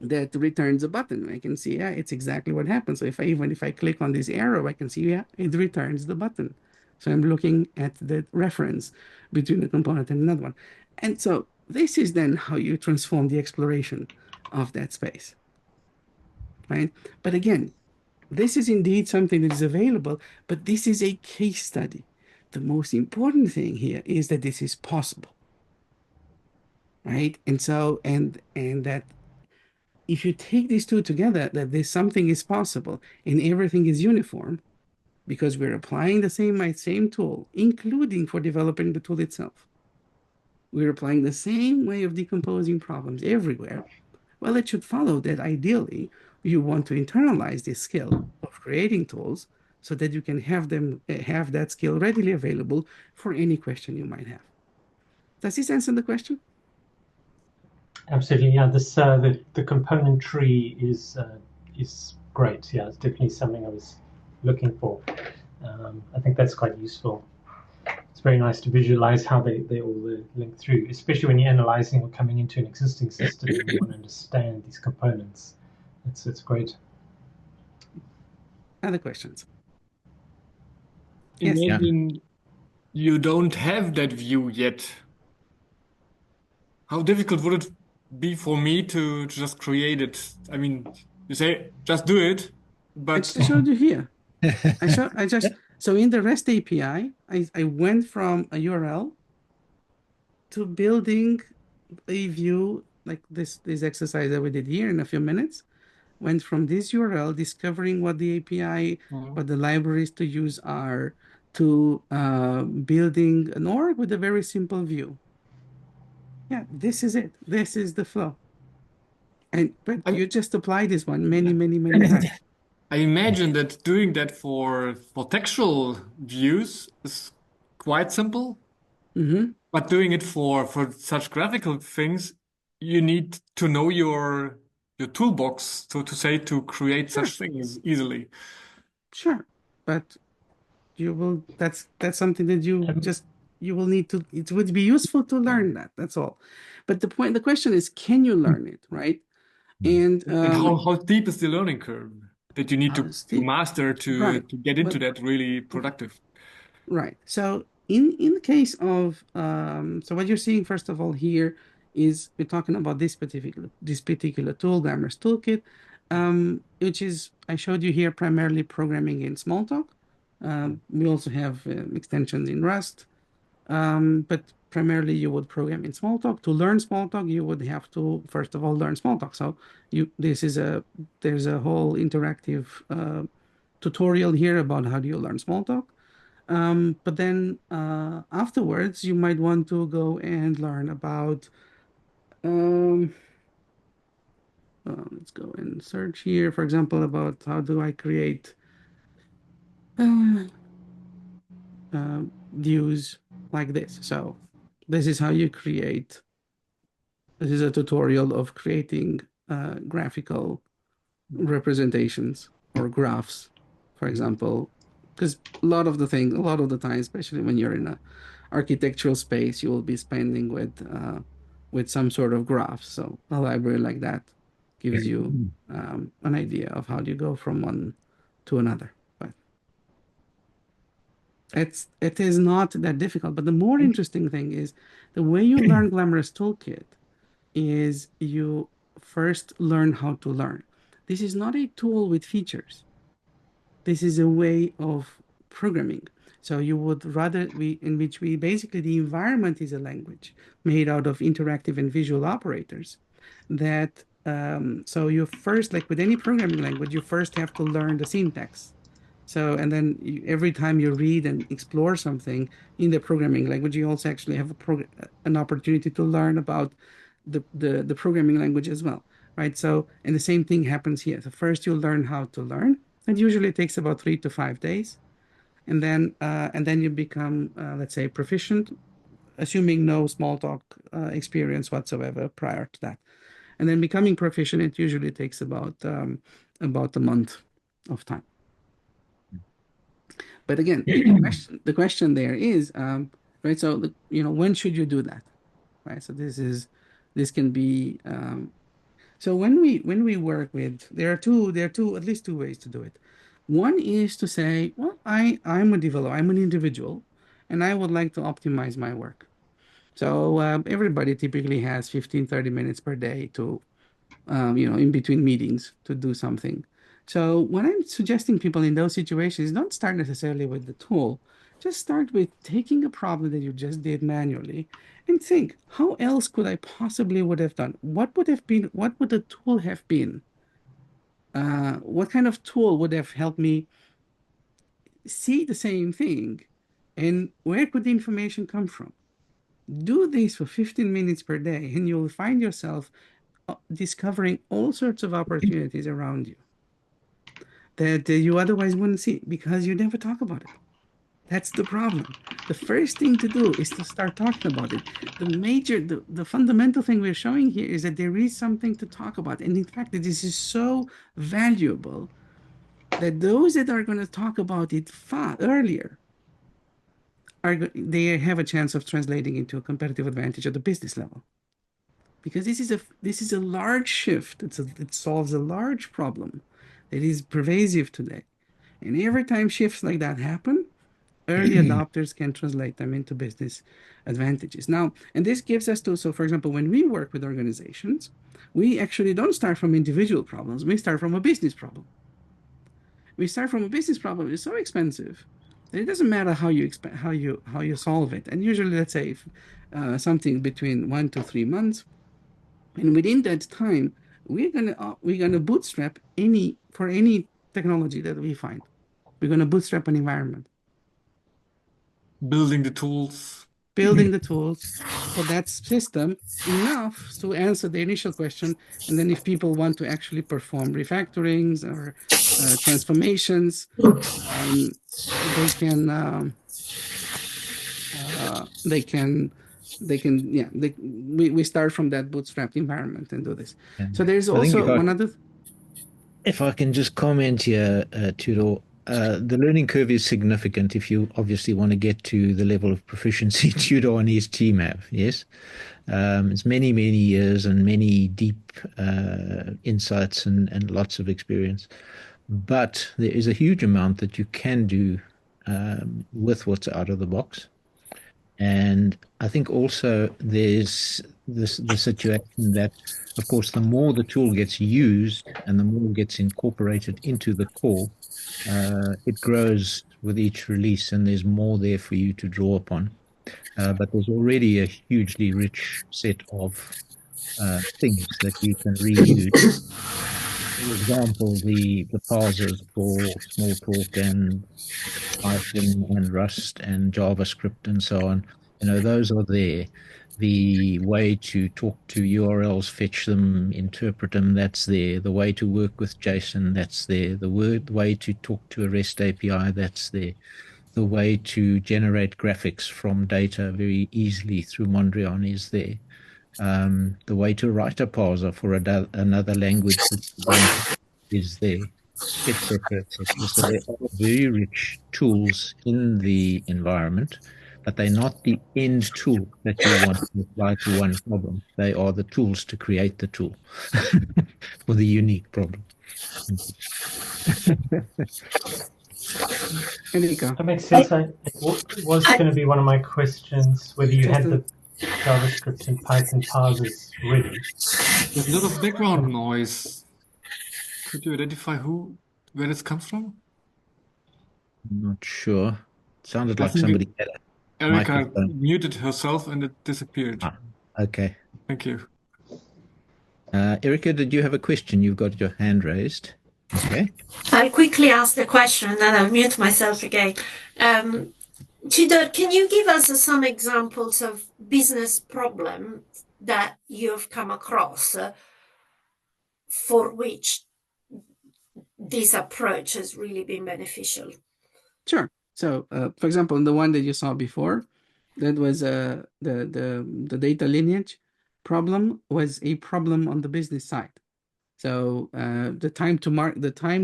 that returns a button. I can see, yeah, it's exactly what happens. So if I click on this arrow, I can see, yeah, it returns the button. So I'm looking at the reference between the component and another one. And so this is then how you transform the exploration of that space, right? But again, this is indeed something that is available, but this is a case study. The most important thing here is that this is possible, right? And so, and that if you take these two together, that this something is possible and everything is uniform, because we're applying the same tool, including for developing the tool itself. We're applying the same way of decomposing problems everywhere. Well, it should follow that ideally You want to internalize this skill of creating tools so that you can have them have that skill readily available for any question you might have. Does this answer the question? Absolutely, yeah. This the component tree is great. Yeah, it's definitely something I was looking for. I think that's quite useful. It's very nice to visualize how they all link through, especially when you're analyzing or coming into an existing system and you want to understand these components. It's great. Other questions? Yes. Imagine you don't have that view yet. How difficult would it be for me to just create it? I mean, you say just do it, I but showed you here. So in the REST API, I went from a URL to building a view like this exercise that we did here in a few minutes. Went from this URL, discovering what the API, what the libraries to use are, to building an org with a very simple view. Yeah, this is it. This is the flow. But I, you just apply this one many times. I imagine that doing that for textual views is quite simple, Mm-hmm. but doing it for such graphical things, you need to know your toolbox, so to say, to create Sure, such things easily. sure. But you will, that's something that you will need to, it would be useful to learn that. That's all. But the question is, can you learn it, right? And And how deep is the learning curve that you need to Steve, master right. to get into But that really productive? right. So in the case of so what you're seeing first of all here is we're talking about this particular tool, Glamorous Toolkit, which is I showed you here primarily programming in Smalltalk. We also have extensions in Rust, but primarily you would program in Smalltalk. To learn Smalltalk, you would have to first of all learn Smalltalk. So there's a whole interactive tutorial here about how do you learn Smalltalk. But then afterwards, you might want to go and learn about, um, let's go and search here, for example, about how do I create uh, views like this. So this is how you create, this is a tutorial of creating graphical representations or graphs, for example, because a lot of the time, especially when you're in a architectural space, you will be spending with some sort of graph. So a library like that gives you an idea of how do you go from one to another. But it is not that difficult. But the more interesting thing is the way you learn Glamorous Toolkit is you first learn how to learn. This is not a tool with features. This is a way of programming. So you would rather in which we basically the environment is a language made out of interactive and visual operators. That so you first, like with any programming language, you first have to learn the syntax. So and then every time you read and explore something in the programming language, you also actually have an opportunity to learn about the programming language as well, right? So and the same thing happens here. So first you learn how to learn. It usually takes about 3 to 5 days, and then you become, let's say, proficient, assuming no small talk experience whatsoever prior to that. And then becoming proficient, it usually takes about a month of time. But again, the question there is, right? So when should you do that, right? So this can be so when we work with, there are at least two ways to do it. One is to say, well, I'm a developer, I'm an individual, and I would like to optimize my work. So everybody typically has 15-30 minutes per day to in between meetings to do something. So what I'm suggesting people in those situations, don't start necessarily with the tool. Just start with taking a problem that you just did manually and think, how else could I possibly would have done? What would the tool have been? What kind of tool would have helped me see the same thing? And where could the information come from? Do this for 15 minutes per day, and you'll find yourself discovering all sorts of opportunities around you that you otherwise wouldn't see because you never talk about it. That's the problem. The first thing to do is to start talking about it. The fundamental thing we're showing here is that there is something to talk about. And in fact, this is so valuable that those that are going to talk about it far earlier they have a chance of translating into a competitive advantage at the business level. Because this is a large shift. It solves a large problem that is pervasive today. And every time shifts like that happen, early adopters can translate them into business advantages. Now, and this gives us to, so for example, when we work with organizations, we actually don't start from individual problems. We start from a business problem. We start from a business problem. It's so expensive that it doesn't matter how you solve it. And usually, let's say something between 1 to 3 months, and within that time, we're gonna bootstrap any technology that we find. We're gonna bootstrap an environment. Building the tools. Building the tools for that system enough to answer the initial question. And then if people want to actually perform refactorings or transformations, we start from that bootstrapped environment and do this. So there's also one other. If I can just comment here, Tudor, the learning curve is significant if you obviously want to get to the level of proficiency Tudor and his team have. Yes. It's many, many years and many deep insights and lots of experience. But there is a huge amount that you can do with what's out of the box. And I think also there's the situation that, of course, the more the tool gets used and the more it gets incorporated into the core, it grows with each release and there's more there for you to draw upon. But there's already a hugely rich set of things that you can reuse. For example, the parsers for Smalltalk and Python and Rust and JavaScript and so on, those are there. The way to talk to URLs, fetch them, interpret them, that's there. The way to work with JSON, that's there. The way to talk to a REST API, that's there. The way to generate graphics from data very easily through Mondrian is there. The way to write a parser for another language is there, etc., etc. So there are very rich tools in the environment, but they're not the end tool that you want to apply to one problem. They are the tools to create the tool for the unique problem. That makes sense. It was going to be one of my questions, whether you had the JavaScript and Python parsers ready. There's a lot of background noise. Could you identify where this comes from? I'm not sure. It sounded like somebody had a Erica microphone. muted herself and it disappeared. Okay. Thank you. Erica, did you have a question? You've got your hand raised. Okay. I'll quickly ask the question and then I'll mute myself again. Tudor, can you give us some examples of business problems that you've come across for which this approach has really been beneficial? Sure. So, for example, the one that you saw before, that was the data lineage problem was a problem on the business side. So the time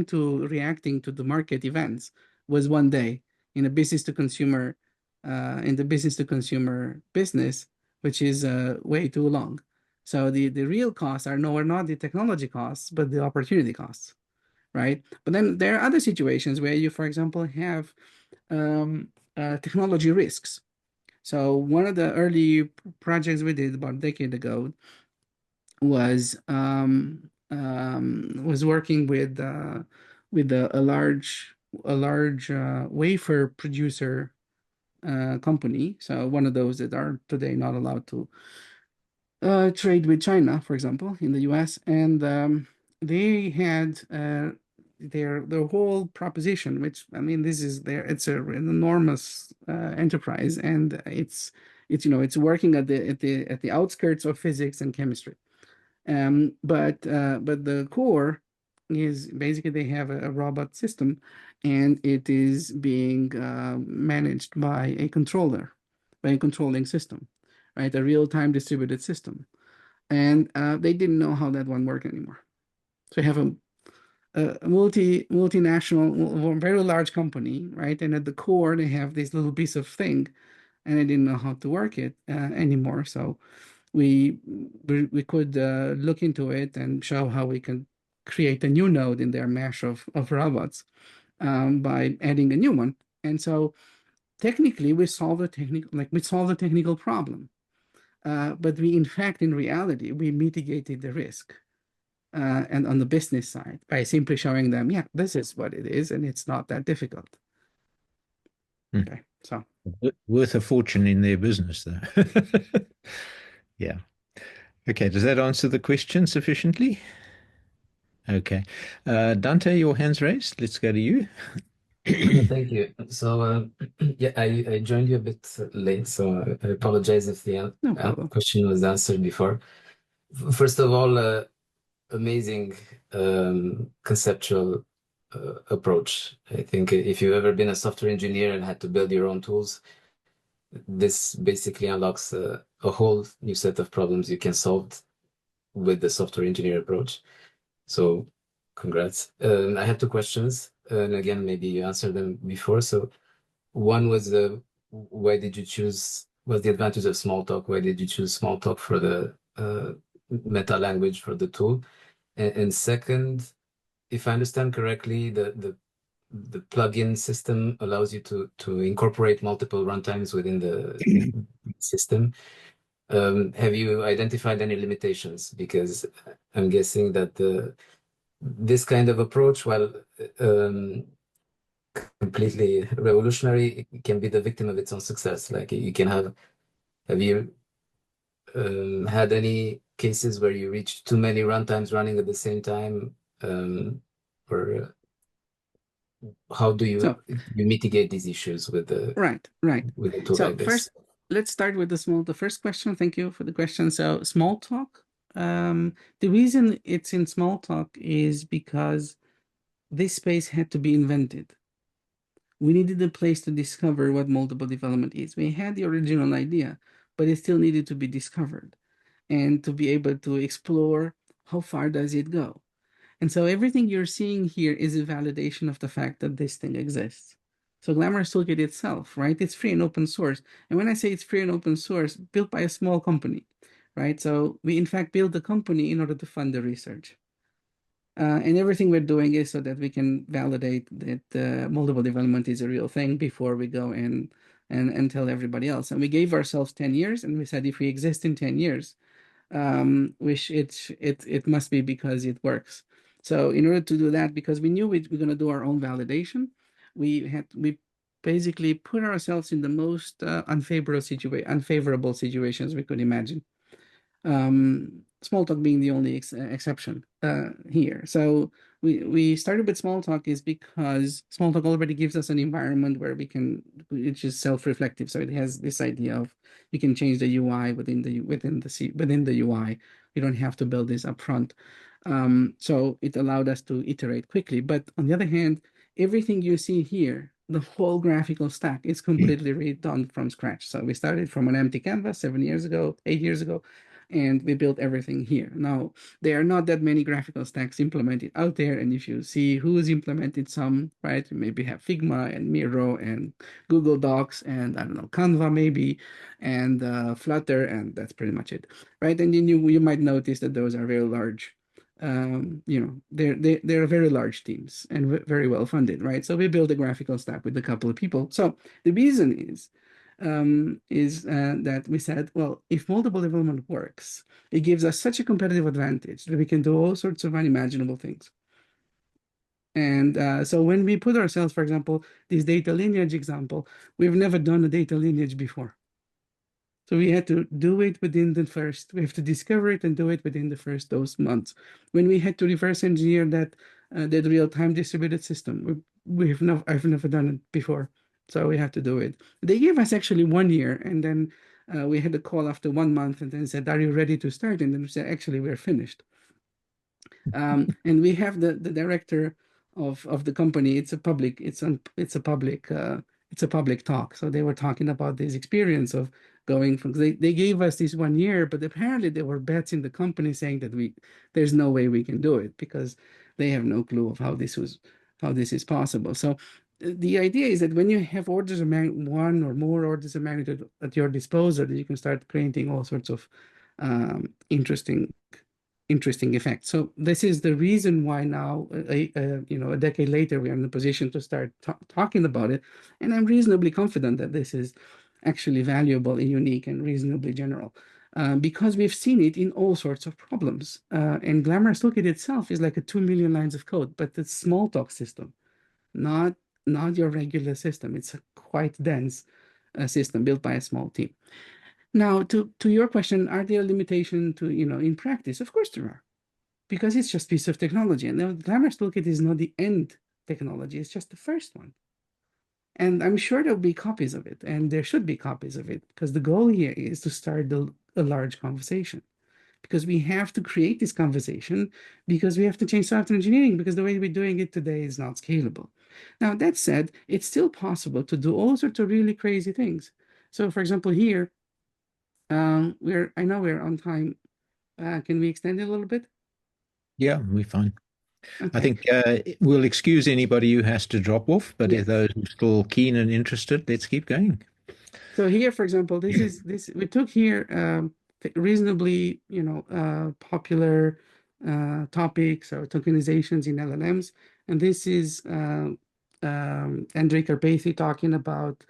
to reacting to the market events was 1 day in a business to consumer business, which is way too long. So the real costs are not the technology costs, but the opportunity costs, right? But then there are other situations where you, for example, have technology risks. So one of the early projects we did about a decade ago was working with a large wafer producer company. So one of those that are today not allowed to trade with China, for example, in the U.S. And they had their whole proposition, which I mean, it's an enormous enterprise, and it's working at the outskirts of physics and chemistry. But the core is basically they have a robot system, and it is being managed by a controller, by a controlling system, right? A real-time distributed system. And they didn't know how that one worked anymore. So you have a multinational, very large company, right? And at the core, they have this little piece of thing, and they didn't know how to work it anymore. So we could look into it and show how we can create a new node in their mesh of robots by adding a new one. And so technically, we solve the technical problem. But in fact, in reality, we mitigated the risk. And on the business side, by simply showing them, yeah, this is what it is, and it's not that difficult. Okay, so worth a fortune in their business, though. Yeah. Okay, does that answer the question sufficiently? Okay. Dante, your hand's raised. Let's go to you. Thank you. So, yeah, I joined you a bit late, so I apologize if the no problem. question was answered before. First of all, amazing conceptual approach. I think if you've ever been a software engineer and had to build your own tools, this basically unlocks a whole new set of problems you can solve with the software engineer approach. So congrats. I had two questions, and again, maybe you answered them before. So one was why did you choose, what's the advantage of Smalltalk? Why did you choose Smalltalk for the meta language for the tool? And second, if I understand correctly, the plugin system allows you to incorporate multiple runtimes within the system. Have you identified any limitations? Because I'm guessing that this kind of approach, while completely revolutionary, it can be the victim of its own success. Like you can have you had any cases where you reached too many runtimes running at the same time? Or how do you mitigate these issues with the right with a tool so like this? First, let's start with the first question. Thank you for the question. So Smalltalk, the reason it's in Smalltalk is because this space had to be invented. We needed a place to discover what moldable development is. We had the original idea, but it still needed to be discovered and to be able to explore how far does it go. And so everything you're seeing here is a validation of the fact that this thing exists. So Glamorous Toolkit itself, right? It's free and open source. And when I say it's free and open source, built by a small company, right? So we in fact built the company in order to fund the research. And everything we're doing is so that we can validate that moldable development is a real thing before we go and tell everybody else. And we gave ourselves 10 years, and we said if we exist in 10 years, which it must be because it works. So in order to do that, because we knew we're going to do our own validation, we basically put ourselves in the most unfavorable situations we could imagine. Smalltalk being the only exception here. So we started with Smalltalk is because Smalltalk already gives us an environment where we can, which is self-reflective. So it has this idea of you can change the UI within the UI. You don't have to build this upfront. So it allowed us to iterate quickly. But on the other hand, everything you see here, the whole graphical stack is completely redone from scratch. So we started from an empty canvas 8 years ago, and we built everything here. Now, there are not that many graphical stacks implemented out there, and if you see who's implemented some, right, you maybe have Figma and Miro and Google Docs and, I don't know, Canva maybe, and Flutter, and that's pretty much it, right? And then you might notice that those are very large. They're very large teams and very well funded, right? So we built a graphical stack with a couple of people. So the reason is that we said, well, if moldable development works, it gives us such a competitive advantage that we can do all sorts of unimaginable things. And so when we put ourselves, for example, this data lineage example, we've never done a data lineage before. So we had to do it we have to discover it and do it within the first those months. When we had to reverse engineer that real-time distributed system, I've never done it before. So we had to do it. They gave us actually 1 year, and then we had a call after 1 month and then said, "Are you ready to start?" And then we said, "Actually, we're finished." And we have the director of the company. It's a public talk. So they were talking about this experience of going from, they gave us this 1 year, but apparently there were bets in the company saying that there's no way we can do it because they have no clue of how this is possible. So the idea is that when you have orders of one or more orders of magnitude at your disposal, you can start creating all sorts of interesting effects. So this is the reason why now, a decade later, we are in a position to start talking about it. And I'm reasonably confident that this is actually valuable and unique and reasonably general. Because we've seen it in all sorts of problems. And Glamorous Toolkit itself is like a 2 million lines of code, but it's Smalltalk system, not your regular system. It's a quite dense system built by a small team. Now, to your question, are there limitations to, in practice? Of course there are, because it's just a piece of technology. And the Glamorous Toolkit is not the end technology, it's just the first one. And I'm sure there'll be copies of it, and there should be copies of it, because the goal here is to start a large conversation. Because we have to create this conversation, because we have to change software engineering, because the way we're doing it today is not scalable. Now, that said, it's still possible to do all sorts of really crazy things. So, for example, here, I know we're on time. Can we extend it a little bit? Yeah, we're fine. Okay. I think we'll excuse anybody who has to drop off, but Yes. if those who are still keen and interested, let's keep going. So here, for example, this we took here reasonably, popular topics or tokenizations in LLMs, and this is Andrei Karpathy talking about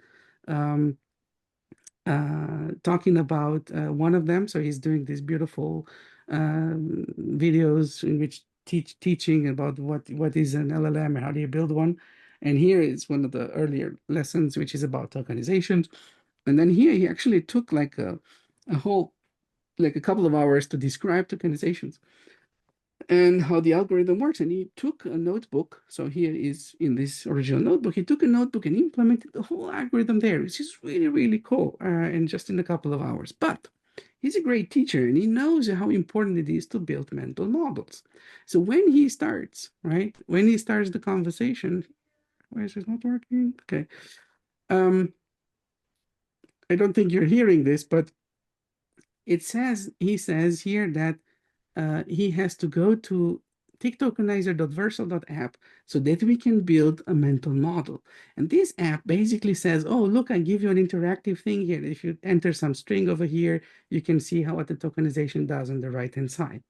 one of them. So he's doing these beautiful videos in which teaching about what is an LLM and how do you build one. And here is one of the earlier lessons, which is about tokenizations. And then here he actually took like a whole, like a couple of hours to describe tokenizations and how the algorithm works. And he took a notebook. So here is in this original notebook, he took a notebook and implemented the whole algorithm there, which is really, really cool, and just in a couple of hours. But he's a great teacher and he knows how important it is to build mental models. So when he starts, right, when he starts the conversation, why is this not working? Okay. I don't think you're hearing this, but he says here that he has to go to ticktokenizer.versal.app so that we can build a mental model. And this app basically says, oh, look, I give you an interactive thing here. If you enter some string over here, you can see how what the tokenization does on the right-hand side.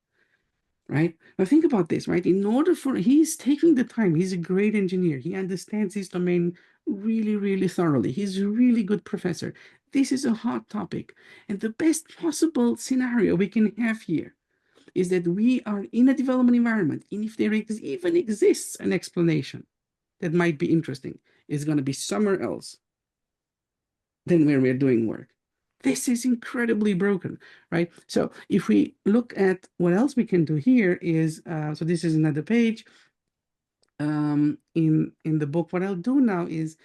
Right? Now think about this, right? He's taking the time. He's a great engineer. He understands his domain really, really thoroughly. He's a really good professor. This is a hot topic. And the best possible scenario we can have here is that we are in a development environment. And if there even exists an explanation that might be interesting, it's going to be somewhere else than where we're doing work. This is incredibly broken, right? So if we look at what else we can do here is, so this is another page in the book. What I'll do now is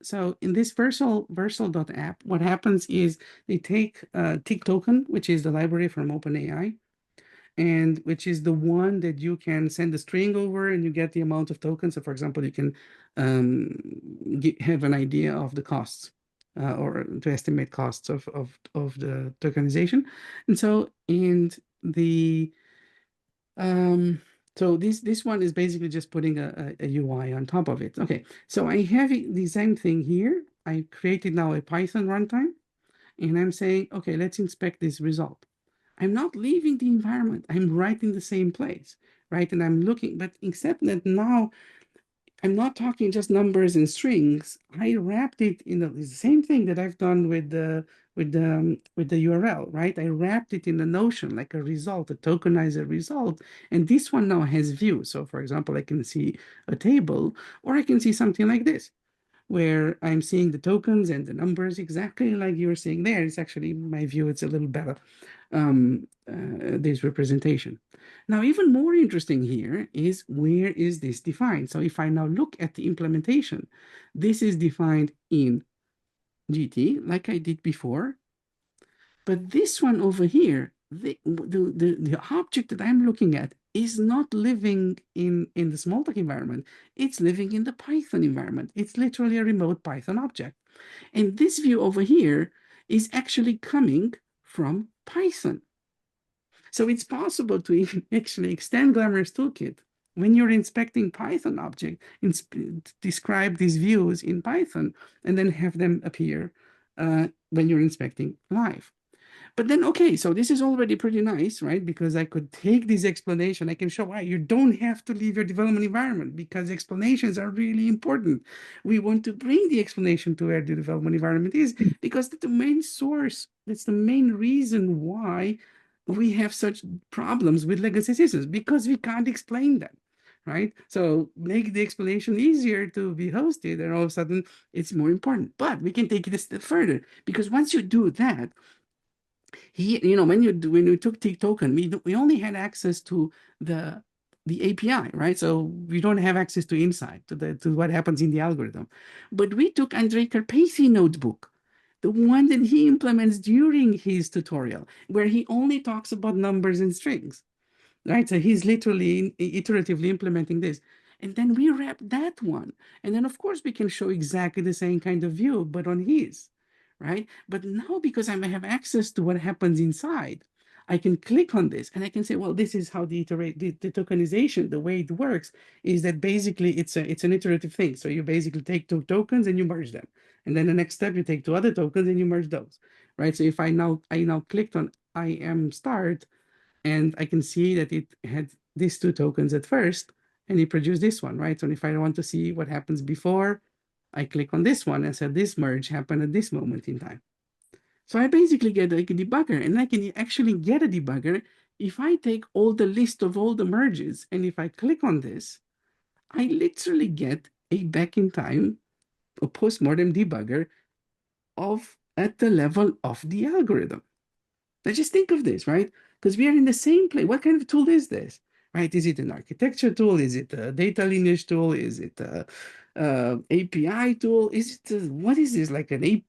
so in this versal.app, what happens is they take tick token, which is the library from OpenAI, and which is the one that you can send a string over and you get the amount of tokens. So for example, you can have an idea of the costs or to estimate costs of the tokenization. And so so this one is basically just putting a UI on top of it. Okay, so I have the same thing here. I created now a Python runtime, and I'm saying, okay, let's inspect this result. I'm not leaving the environment. I'm right in the same place, right? And I'm looking, but except that now I'm not talking just numbers and strings. I wrapped it in the same thing that I've done with the URL, right? I wrapped it in a notion like a result, a tokenizer result. And this one now has views. So for example, I can see a table, or I can see something like this, where I'm seeing the tokens and the numbers exactly like you're seeing there. It's actually, my view, it's a little better, this representation. Now, even more interesting here is where is this defined? So if I now look at the implementation, this is defined in GT, like I did before, But this one over here, the object that I'm looking at is not living in the Smalltalk environment. It's living in the Python environment. It's literally a remote Python object. And this view over here is actually coming from Python. So it's possible to actually extend Glamorous Toolkit when you're inspecting Python object, describe these views in Python, and then have them appear when you're inspecting live. But then, okay, so this is already pretty nice, right? Because I could take this explanation, I can show why you don't have to leave your development environment because explanations are really important. We want to bring the explanation to where the development environment is because that's the main source. That's the main reason why we have such problems with legacy systems because we can't explain them, right? So make the explanation easier to be hosted, and all of a sudden it's more important. But we can take it a step further because once you do that, when you took token, we only had access to the API, right? So we don't have access to insight to what happens in the algorithm. But we took Andrei Karpathy notebook, the one that he implements during his tutorial, where he only talks about numbers and strings, right? So he's literally iteratively implementing this. And then we wrap that one. And then, of course, we can show exactly the same kind of view, but on his, right? But now, because I have access to what happens inside, I can click on this and I can say, well, this is how the tokenization, the way it works is that basically it's an iterative thing. So you basically take two tokens and you merge them. And then the next step, you take two other tokens and you merge those, right? So if I now clicked on I am start, and I can see that it had these two tokens at first, and it produced this one, right? So if I want to see what happens before, I click on this one and say this merge happened at this moment in time. So I basically get like a debugger, and I can actually get a debugger if I take all the list of all the merges, and if I click on this, I literally get a back in time, a postmortem debugger at the level of the algorithm. Now just think of this, right? Because we are in the same place. What kind of tool is this, right? Is it an architecture tool? Is it a data lineage tool? Is it a API tool? Is it what is this? Like a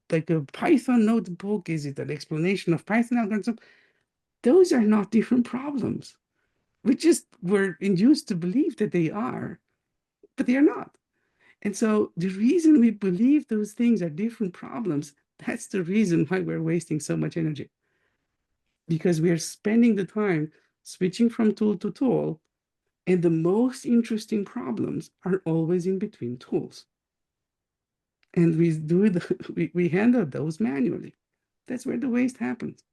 Python notebook? Is it an explanation of Python algorithm? Those are not different problems. We just were induced to believe that they are, but they are not. And so the reason we believe those things are different problems, that's the reason why we're wasting so much energy. Because we are spending the time switching from tool to tool, and the most interesting problems are always in between tools. And we handle those manually. That's where the waste happens.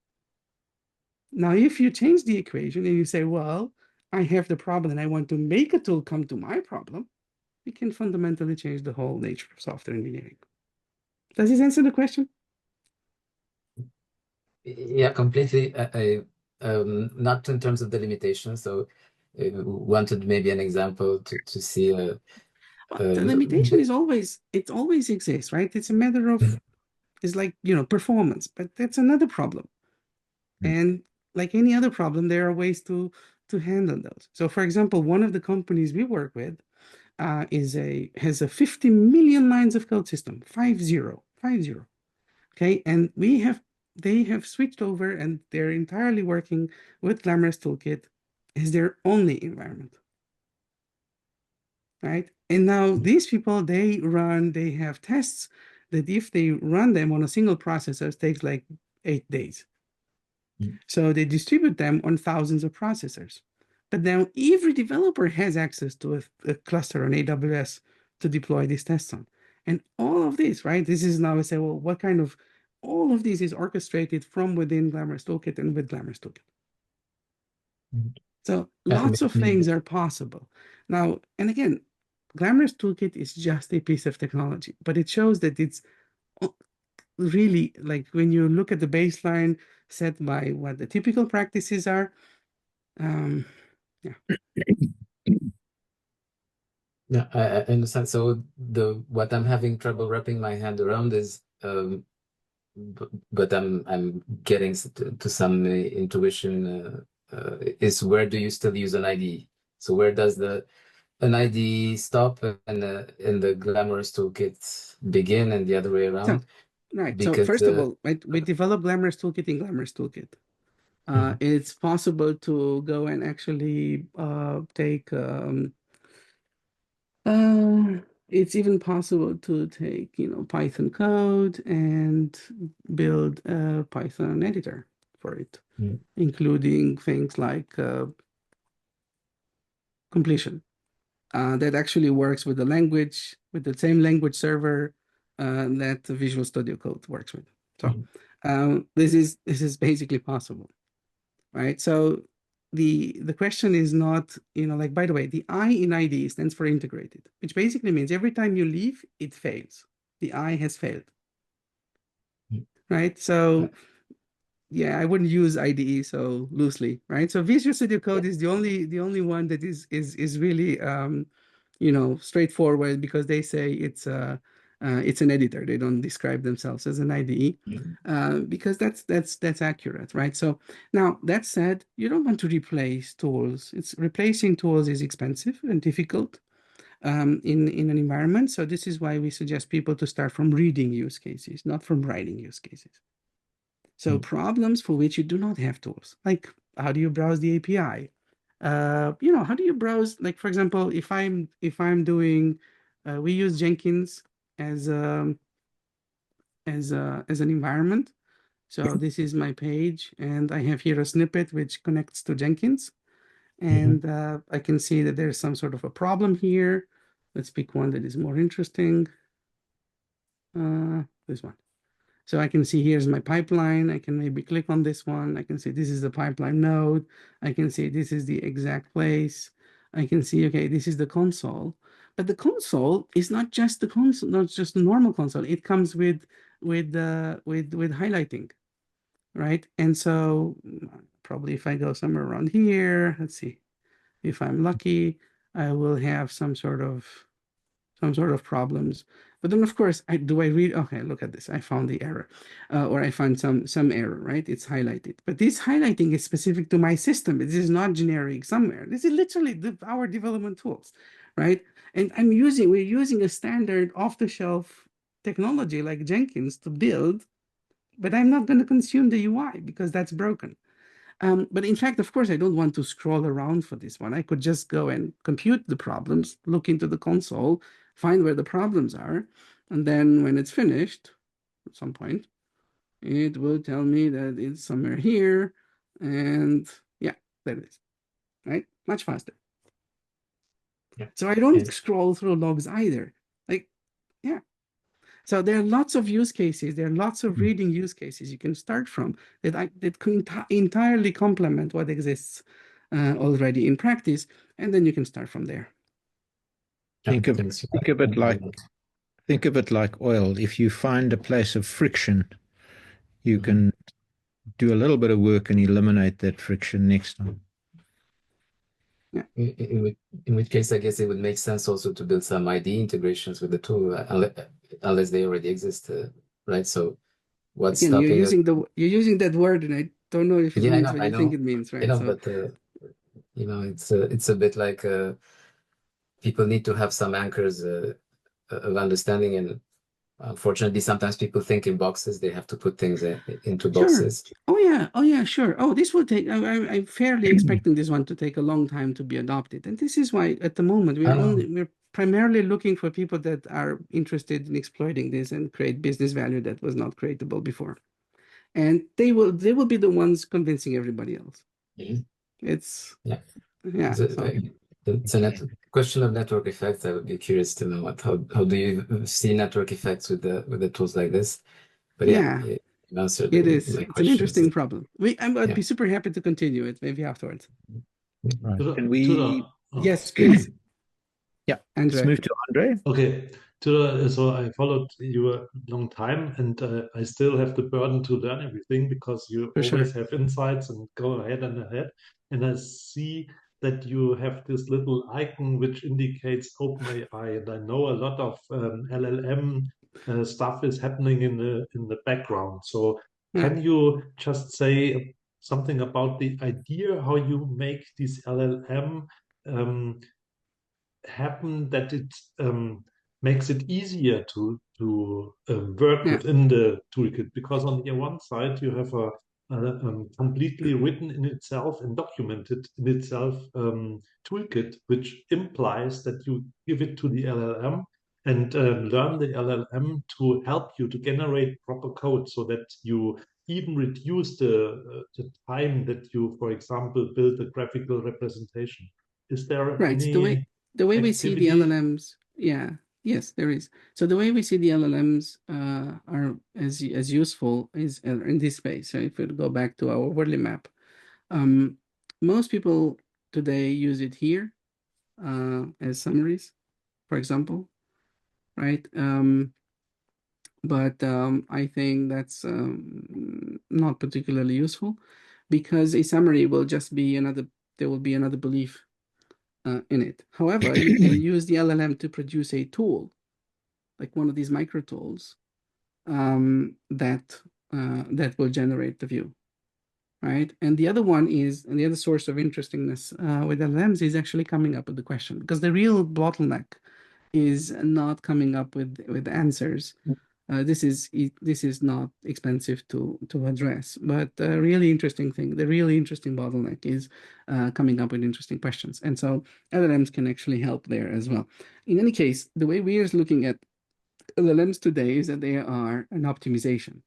Now, if you change the equation and you say, well, I have the problem and I want to make a tool come to my problem, we can fundamentally change the whole nature of software engineering. Does this answer the question? Yeah, completely. Not in terms of the limitations. So, wanted maybe an example to see. The limitation is always exists, right? It's a matter of it's like performance, but that's another problem. And like any other problem, there are ways to handle those. So, for example, one of the companies we work with has a 50 million lines of code system, 50. Okay, and they have switched over and they're entirely working with Glamorous Toolkit as their only environment. Right? And now these people, they have tests that if they run them on a single processor, it takes like 8 days. So they distribute them on thousands of processors. But now every developer has access to a cluster on AWS to deploy these tests on. And all of this, right? This is now I say, well, what kind of all of this is orchestrated from within Glamorous Toolkit and with Glamorous Toolkit. So lots of things are possible. Now, and again, Glamorous Toolkit is just a piece of technology, but it shows that it's really like when you look at the baseline set by what the typical practices are. Yeah. Yeah, I understand. So what I'm having trouble wrapping my hand around is, but I'm getting to some intuition. Is where do you still use an IDE? So where does an IDE stop and the Glamorous Toolkit begin, and the other way around? Right. So because first of all, right, we developed Glamorous Toolkit in Glamorous Toolkit. It's possible to go and actually take it's even possible to take, Python code and build a Python editor for it, including things like completion. That actually works with the language, with the same language server that the Visual Studio Code works with. So this is basically possible, right? So the question is not, like, by the way, the I in IDE stands for integrated, which basically means every time you leave, it fails. The I has failed, right? So yeah, I wouldn't use IDE so loosely, right? So Visual Studio Code is the only one that is really straightforward, because they say it's an editor. They don't describe themselves as an IDE, because that's accurate, right? So now that said, you don't want to replace tools. Replacing tools is expensive and difficult in an environment. So this is why we suggest people to start from reading use cases, not from writing use cases. So problems for which you do not have tools, like how do you browse the API? How do you browse? Like, for example, if I'm doing, we use Jenkins as an environment. So this is my page, and I have here a snippet which connects to Jenkins, and I can see that there's some sort of a problem here. Let's pick one that is more interesting. This one. So I can see here's my pipeline. I can maybe click on this one. I can see this is the pipeline node. I can see this is the exact place. I can see, okay, this is the console. But the console is not just the console, not just the normal console. It comes with highlighting, right? And so probably if I go somewhere around here, let's see, if I'm lucky, I will have some sort of problems. But then, of course, do I read? Okay, look at this. I found the error, or I found some error, right? It's highlighted. But this highlighting is specific to my system. This is not generic somewhere. This is literally our development tools, right? And we're using a standard off-the-shelf technology like Jenkins to build, but I'm not going to consume the UI because that's broken. But in fact, of course, I don't want to scroll around for this one. I could just go and compute the problems, look into the console, find where the problems are, and then when it's finished, at some point, it will tell me that it's somewhere here, and yeah, there it is, right? Much faster. Yeah. So I don't scroll through logs either. Like, yeah. So there are lots of use cases. There are lots of reading use cases you can start from that can entirely complement what exists already in practice, and then you can start from there. Think of it like oil. If you find a place of friction, you can do a little bit of work and eliminate that friction next time. Yeah. In which case, I guess it would make sense also to build some IDE integrations with the tool, unless they already exist, right? So what's Again, stopping you're using that word, and I don't know if it means what you think it means, right? I know, but it's a bit like people need to have some anchors of understanding, and unfortunately, sometimes people think in boxes. They have to put things into boxes. Sure. Oh yeah, sure. Oh, this will take. I'm fairly expecting this one to take a long time to be adopted, and this is why at the moment we're primarily looking for people that are interested in exploiting this and create business value that was not creatable before, and they will be the ones convincing everybody else. It's It's a question of network effects. I would be curious to know how do you see network effects with the tools like this? But you answered it is. my It's questions. an interesting problem. I'd be super happy to continue it maybe afterwards. Right. Can we? Yes, please. Yeah. Andre. Let's move to Andre. Okay. So I followed you a long time, and I still have the burden to learn everything because you always have insights and go ahead and ahead. And I see that you have this little icon which indicates OpenAI, and I know a lot of LLM stuff is happening in the background. So can you just say something about the idea how you make this LLM happen, that it makes it easier to work within the toolkit, because on the one side you have a completely written in itself and documented in itself toolkit, which implies that you give it to the LLM and learn the LLM to help you to generate proper code, so that you even reduce the time that you, for example, build a graphical representation. Is there any the way we see the LLMs? Yes, there is. So the way we see the LLMs are as useful is in this space. So if we go back to our Wordly map, most people today use it here as summaries, for example, right? But I think that's not particularly useful, because a summary will just be there will be another belief in it. However, you can use the LLM to produce a tool, like one of these micro tools, that will generate the view, right? And the other one is, and the other source of interestingness with LLMs is actually coming up with the question, because the real bottleneck is not coming up with answers. This is not expensive to address, but the really interesting bottleneck is coming up with interesting questions. And so LLMs can actually help there as well. In any case, the way we are looking at LLMs today is that they are an optimization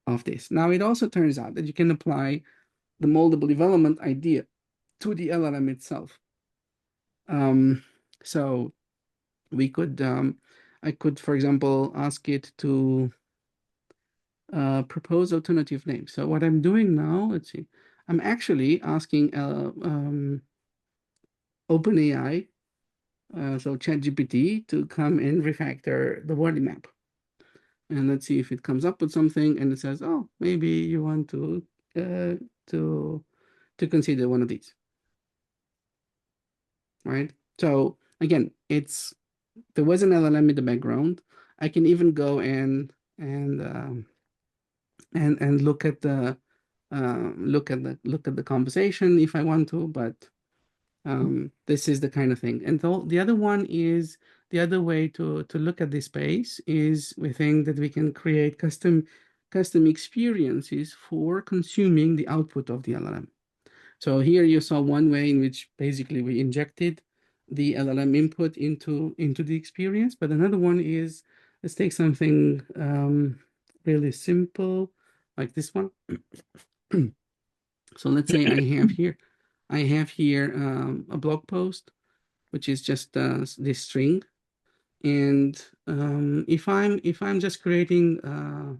of this. Now, it also turns out that you can apply the moldable development idea to the LLM itself. So we could, I could, for example, ask it to propose alternative names. So what I'm doing now, let's see, I'm actually asking OpenAI, so ChatGPT, to come and refactor the Wordly map. And let's see if it comes up with something and it says, oh, maybe you want to consider one of these, right? So again, there was an LLM in the background. I can even go and look at the conversation if I want to, but this is the kind of thing. And the other one is, the other way to look at this space is we think that we can create custom experiences for consuming the output of the LLM. So here you saw one way in which basically we injected the LLM input into the experience, but another one is, let's take something really simple like this one. So let's say I have here a blog post, which is just this string, and if I'm just creating a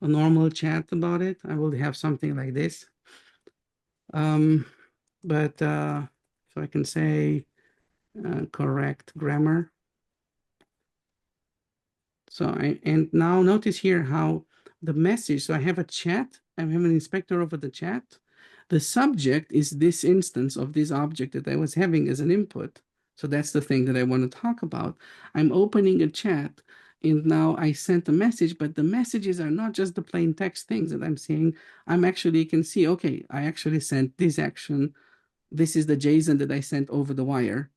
normal chat about it, I will have something like this. But so I can say correct grammar. So and now notice here how the message, so I have a chat, I have an inspector over the chat. The subject is this instance of this object that I was having as an input. So that's the thing that I want to talk about. I'm opening a chat, and now I sent a message, but the messages are not just the plain text things that I'm seeing. I'm actually can see, okay, I actually sent this action. This is the JSON that I sent over the wire.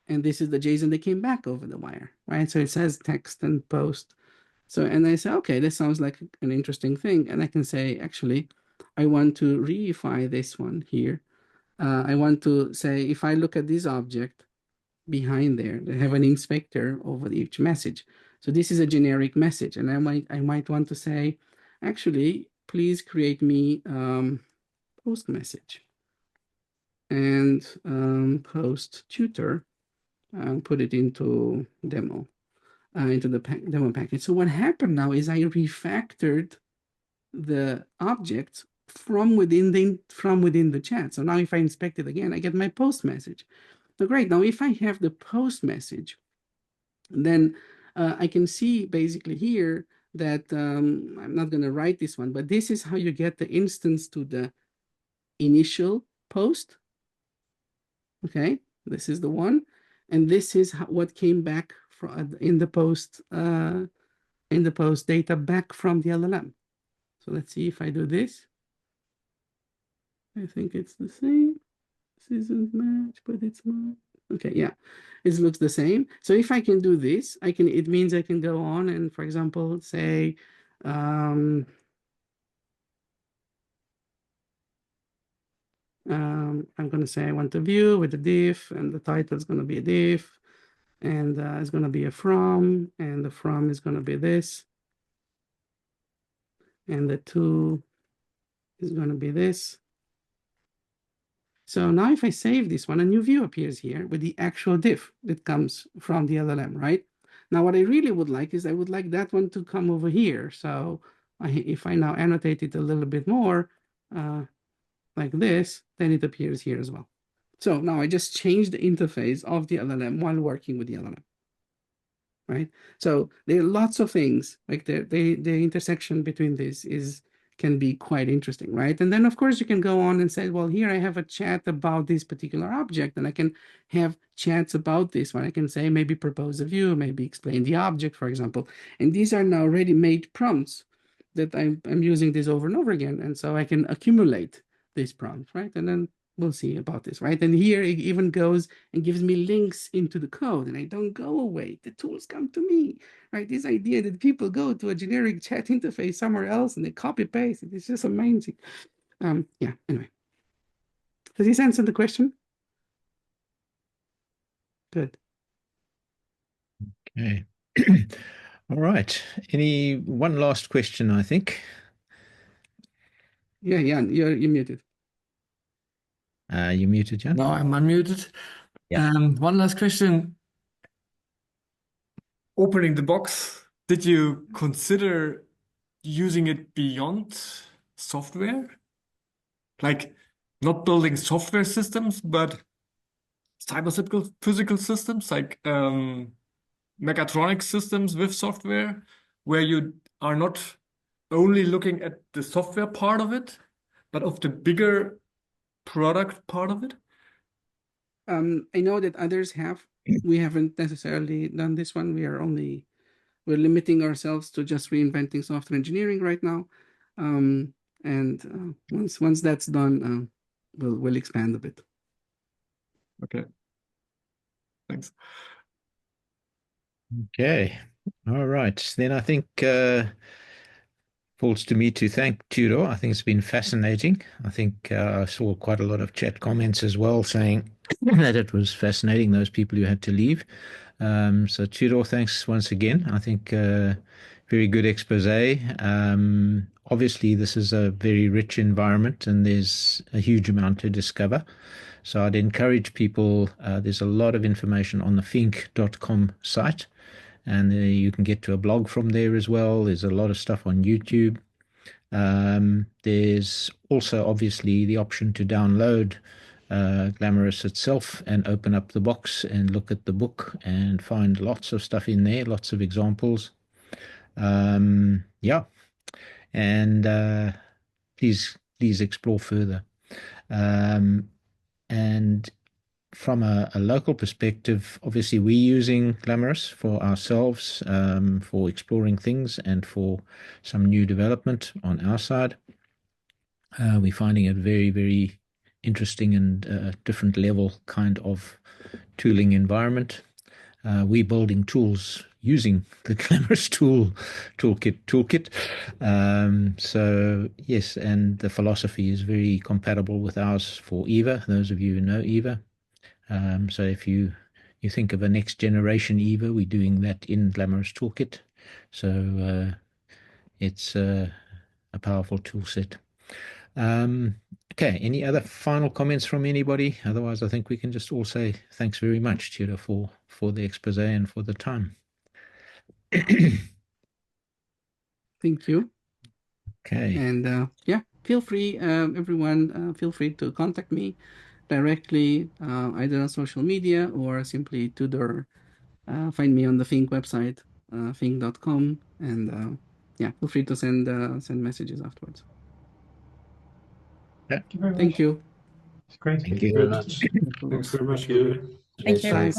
And this is the JSON that came back over the wire, right? So it says text and post. So, and I say, okay, this sounds like an interesting thing. And I can say, actually, I want to reify this one here. I want to say, if I look at this object behind there, they have an inspector over each message. So this is a generic message. And I might want to say, actually, please create me post message and post tutor. Put it into demo, into the demo package. So what happened now is I refactored the objects from within the chat. So now if I inspect it again, I get my post message. So great. Now if I have the post message, then I can see basically here that I'm not going to write this one, but this is how you get the instance to the initial post. Okay, this is the one. And this is what came back from in the post data back from the LLM. So let's see if I do this. I think it's the same. This isn't match, but it's not. Okay, yeah, it looks the same. So if I can do this, it means I can go on and, for example, say, I'm going to say I want a view with a div, and the title is going to be a div, and it's going to be a from, and the from is going to be this, and the to is going to be this. So now if I save this one, a new view appears here with the actual div that comes from the LLM, right? Now, what I really would like is I would like that one to come over here. So if I now annotate it a little bit more, like this, then it appears here as well. So now I just changed the interface of the LLM while working with the LLM, right? So there are lots of things, like the intersection between this can be quite interesting, right? And then, of course, you can go on and say, well, here I have a chat about this particular object, and I can have chats about this one. I can say, maybe propose a view, maybe explain the object, for example. And these are now ready-made prompts that I'm using this over and over again. And so I can accumulate these prompts, right? And then we'll see about this, right? And here it even goes and gives me links into the code, and I don't go away. The tools come to me, right? This idea that people go to a generic chat interface somewhere else and they copy paste it, it's just amazing. Yeah, anyway. Does this answer the question? Good. Okay. All right. One last question, I think. Yeah, you're muted. You muted, Jan? No, I'm unmuted. Yeah. One last question. Opening the box, did you consider using it beyond software? Like not building software systems, but cyber physical systems, like mechatronic systems with software, where you are not only looking at the software part of it, but of the bigger product part of it? I know that others have. We haven't necessarily done this one. We're limiting ourselves to just reinventing software engineering right now. And once that's done, we'll expand a bit. Okay. Thanks. Okay. All right. Then I think falls to me to thank Tudor. I think it's been fascinating. I think I saw quite a lot of chat comments as well saying that it was fascinating, those people who had to leave. So Tudor, thanks once again. I think very good expose. Obviously, this is a very rich environment and there's a huge amount to discover. So I'd encourage people, there's a lot of information on the fink.com site. And you can get to a blog from there as well. There's a lot of stuff on YouTube. There's also obviously the option to download Glamorous itself and open up the box and look at the book and find lots of stuff in there, lots of examples. Yeah, and please explore further. And from a local perspective, obviously we're using Glamorous for ourselves, for exploring things and for some new development on our side. We're finding it very, very interesting and different level kind of tooling environment. We're building tools using the Glamorous Toolkit. So yes, and the philosophy is very compatible with ours for Eva, those of you who know Eva. So if you think of a next generation Eva, we're doing that in Glamorous Toolkit. So it's a powerful tool set. Okay, any other final comments from anybody? Otherwise, I think we can just all say thanks very much, Tudor, for the expose and for the time. Thank you. Okay. And yeah, feel free, everyone, feel free to contact me directly, either on social media or simply Tudor. Find me on the Fink website, fink.com, and yeah, feel free to send messages afterwards. Yeah. Thank you very much. Thank you. It's great. Thank you very much. Thanks very much. Thank you. Bye.